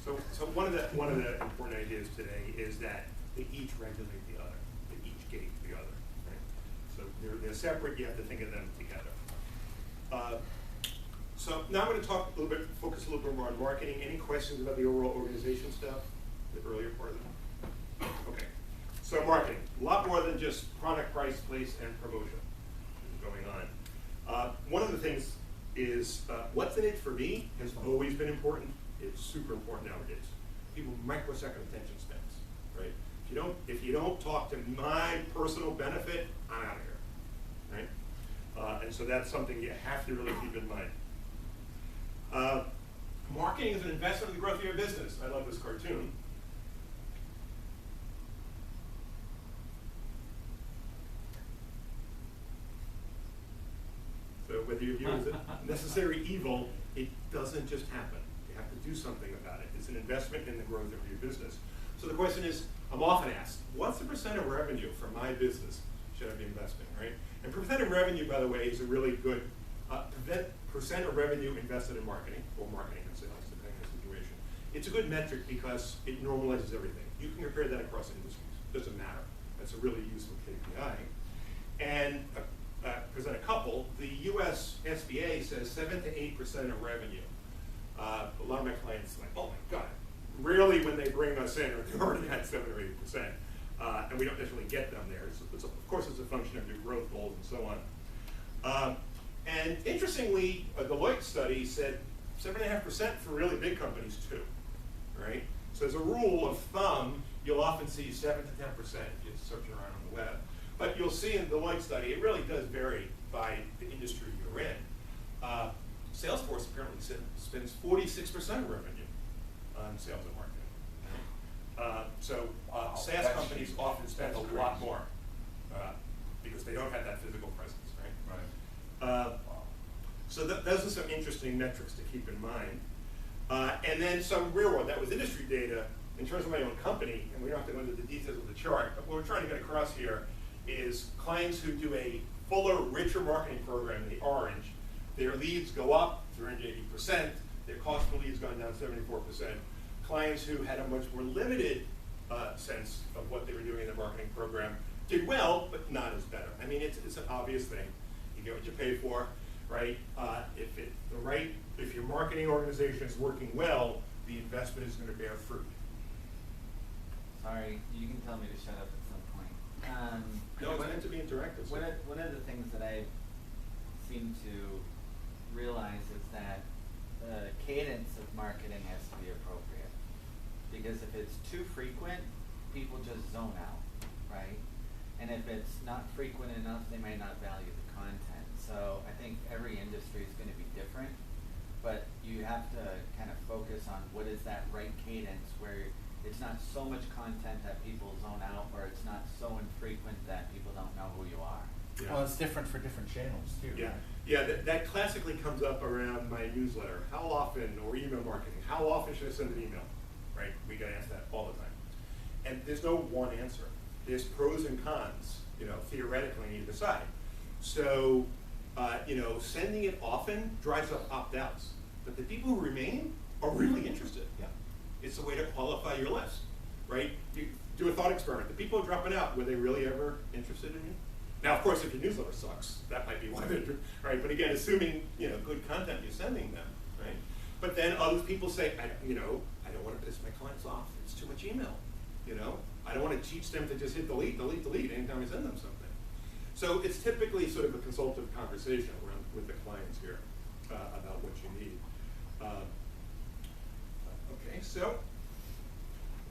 so one of the important ideas today is that they each regulate the other. They each gauge the other. Right? So they're separate. You have to think of them together. So now I'm going to focus a little bit more on marketing. Any questions about the overall organization stuff? The earlier part of that? Okay. So marketing, a lot more than just product, price, place, and promotion is going on. One of the things is what's in it for me has always been important. It's super important nowadays. People microsecond attention spans, right? If you don't talk to my personal benefit, I'm out of here, right? And so that's something you have to really keep in mind. Marketing is an investment in the growth of your business. I love this cartoon. So whether you view it as a necessary evil, it doesn't just happen. You have to do something about it. It's an investment in the growth of your business. So the question is, I'm often asked, what's the percent of revenue for my business should I be investing, right? And percent of revenue, by the way, is a really good percent of revenue invested in marketing, or marketing and sales, depending on the situation. It's a good metric because it normalizes everything. You can compare that across industries. Doesn't matter. That's a really useful KPI. And present a couple. The U.S. SBA says 7 to 8% of revenue. A lot of my clients are like, oh my God, really? When they bring us in, or they already had 7 or 8%, and we don't necessarily get them there. Of course, it's a function of your growth goals and so on. And interestingly, a Deloitte study said 7.5% for really big companies too, right? So as a rule of thumb, you'll often see 7 to 10% if you search around on the web. But you'll see in the Deloitte study, it really does vary by the industry you're in. Salesforce apparently spends 46% of revenue on sales and marketing. SaaS That's companies huge. often spend That's a lot crazy. more because they don't have that physical presence, right? So those are some interesting metrics to keep in mind. And then some real world, that was industry data in terms of my own company, and we don't have to go into the details of the chart, but what we're trying to get across here is clients who do a fuller, richer marketing program, the orange, their leads go up 380%, their cost per lead's gone down 74%. Clients who had a much more limited sense of what they were doing in the marketing program did well, but not as better. I mean, it's an obvious thing. You get what you pay for, right? If your marketing organization is working well, the investment is going to bear fruit. Sorry, you can tell me to shut up at some point. No, it's meant to be interactive. So. One of the things that I seem to realize is that the cadence of marketing has to be appropriate. Because if it's too frequent, people just zone out, right? And if it's not frequent enough, they may not value the content. So I think every industry is going to be different, but you have to kind of focus on what is that right cadence where it's not so much content that people zone out, or it's not so infrequent that people don't know who you are. Yeah. Well, it's different for different channels too. Yeah, right? yeah. That classically comes up around my newsletter. How often, or email marketing? How often should I send an email? Right? We get asked that all the time, and there's no one answer. There's pros and cons, theoretically on either side. So, sending it often drives up opt-outs, but the people who remain are really interested. Yeah. It's a way to qualify your list, right? You do a thought experiment. The people dropping out, were they really ever interested in you? Now, of course, if your newsletter sucks, that might be why they're, right? But again, assuming, good content you're sending them, right? But then other people say, I don't want to piss my clients off. It's too much email, I don't want to teach them to just hit delete anytime I send them something. So it's typically sort of a consultative conversation around with the clients here about what you need. Okay, so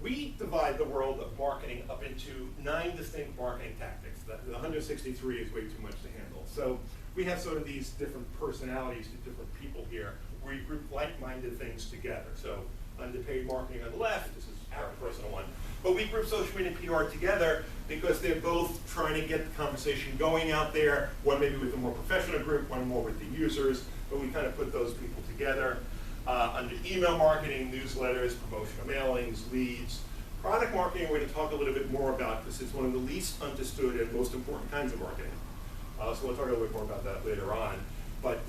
we divide the world of marketing up into 9 distinct marketing tactics. The 163 is way too much to handle. So we have sort of these different personalities, different people here. We group like-minded things together. So underpaid marketing on the left, this is our personal one. But we group social media and PR together because they're both trying to get the conversation going out there, one maybe with a more professional group, one more with the users, but we kind of put those people together. Under email marketing, newsletters, promotional mailings, leads. Product marketing we're going to talk a little bit more about because it's one of the least understood and most important kinds of marketing. So we'll talk a little bit more about that later on. But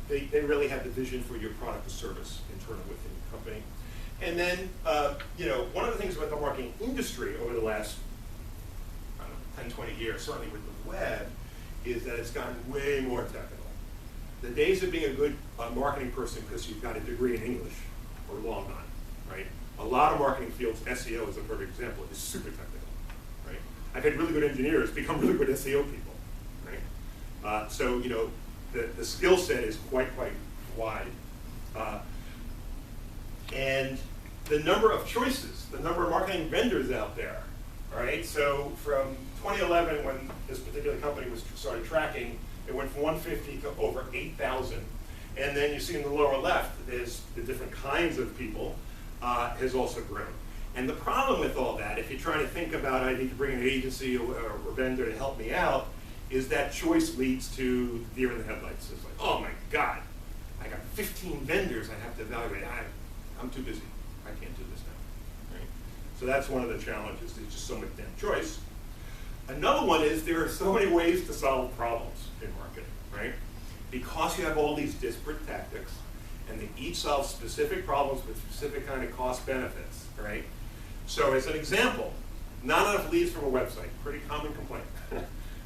they really have the vision for your product or service internal within your company. And then, one of the things about the marketing industry over the last, 10, 20 years, certainly with the web, is that it's gotten way more technical. The days of being a good marketing person because you've got a degree in English are long gone, right? A lot of marketing fields, SEO is a perfect example, is super technical, right? I've had really good engineers become really good SEO people, right? So, the skill set is quite wide. And the number of choices, the number of marketing vendors out there, right? So from 2011, when this particular company started tracking, it went from 150 to over 8,000. And then you see in the lower left, there's the different kinds of people has also grown. And the problem with all that, if you're trying to think about, I need to bring an agency or a vendor to help me out, is that choice leads to deer in the headlights. It's like, oh my God, I got 15 vendors I have to evaluate. I'm too busy. I can't do this now. Right? So that's one of the challenges. There's just so much damn choice. Another one is there are so many ways to solve problems in marketing, right? Because you have all these disparate tactics, and they each solve specific problems with specific kind of cost benefits, right? So as an example, not enough leads from a website, pretty common complaint,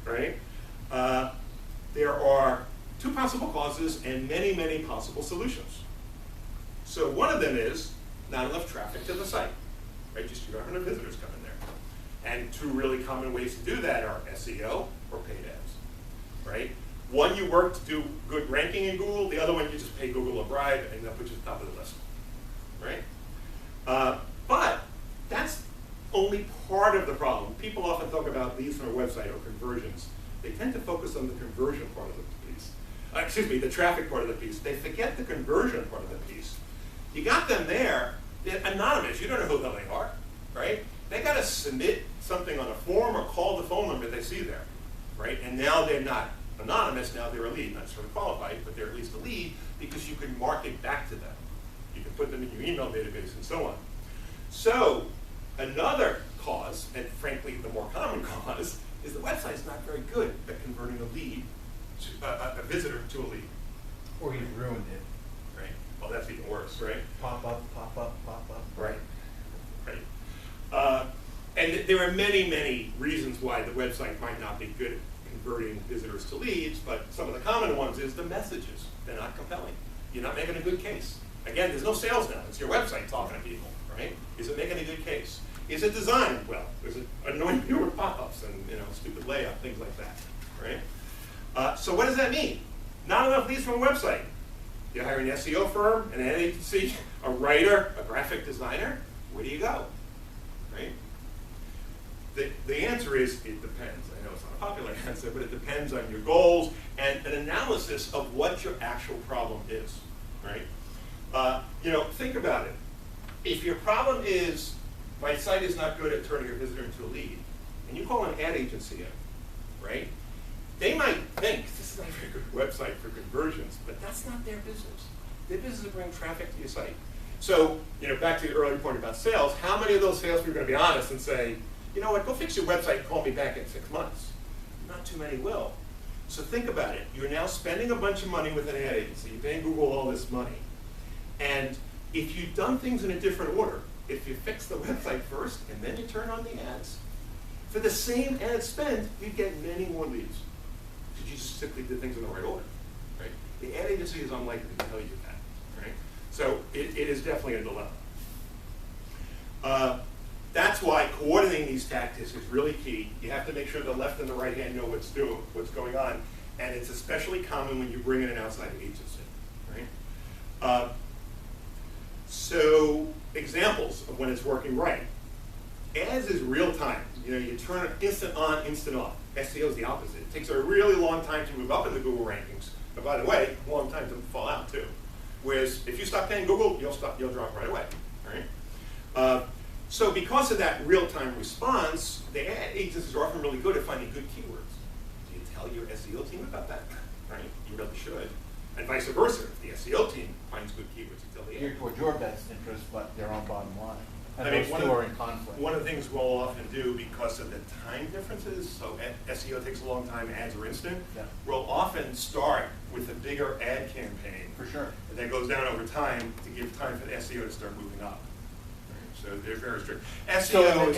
right? There are 2 possible causes and many possible solutions. So one of them is not enough traffic to the site, right? Just 200 visitors coming there. And 2 really common ways to do that are SEO or paid ads, right? One, you work to do good ranking in Google. The other one, you just pay Google a bribe and they'll put you at the top of the list, right? But that's only part of the problem. People often talk about leads from a website or conversions. They tend to focus on the conversion part of the piece. The traffic part of the piece. They forget the conversion part of the piece. You got them there, they're anonymous. You don't know who the hell they are, right? They got to submit something on a form or call the phone number they see there, right? And now they're not anonymous, now they're a lead, not necessarily qualified, but they're at least a lead because you can market back to them. You can put them in your email database and so on. So another cause, and frankly the more common cause, is the website's not very good at converting a lead, to, a visitor to a lead. Or you've ruined it. Right? Well, that's even worse, right? Pop up, pop up, pop up. Right. And there are many, many reasons why the website might not be good at converting visitors to leads, but some of the common ones is the messages. They're not compelling. You're not making a good case. Again, there's no sales now. It's your website talking to people, right? Is it making a good case? Is it designed well? Is it annoying you with pop-ups and stupid layout, things like that, right? So what does that mean? Not enough leads from a website. You hire an SEO firm, an ad agency, a writer, a graphic designer. Where do you go, right? The answer is it depends. I know it's not a popular answer, but it depends on your goals and an analysis of what your actual problem is, right? Think about it. If your problem is my site is not good at turning a visitor into a lead, and you call an ad agency in, right? They might think this is not a very good website for conversions, but that's not their business. Their business is to bring traffic to your site. So, back to your earlier point about sales, how many of those salespeople are going to be honest and say, you know what, go fix your website and call me back in 6 months? Not too many will. So think about it. You're now spending a bunch of money with an ad agency. You're paying Google all this money. And if you've done things in a different order, if you fix the website first and then you turn on the ads, for the same ad spend, you get many more leads. Because you just simply did things in the right order, right? The ad agency is unlikely to tell you that, right? So it is definitely a dilemma. That's why coordinating these tactics is really key. You have to make sure the left and the right hand know what's going on, and it's especially common when you bring in an outside agency, right? So examples of when it's working right. Ads is real time. You turn it instant on, instant off. SEO is the opposite. It takes a really long time to move up in the Google rankings, but by the way, a long time to fall out too. Whereas if you stop paying Google, you'll drop right away, right? So because of that real-time response, the ad agencies are often really good at finding good keywords. Do you tell your SEO team about that? Right? You really should. And vice versa. If the SEO team finds good keywords, you tell the ad. Geared toward your best interest, but their own bottom line. And I mean, those two are in conflict. One of the things we'll often do because of the time differences, so SEO takes a long time, ads are instant, Yeah. we'll often start with a bigger ad campaign. For sure. And that goes down over time to give time for the SEO to start moving up. Right? So they're very strict. So SEO is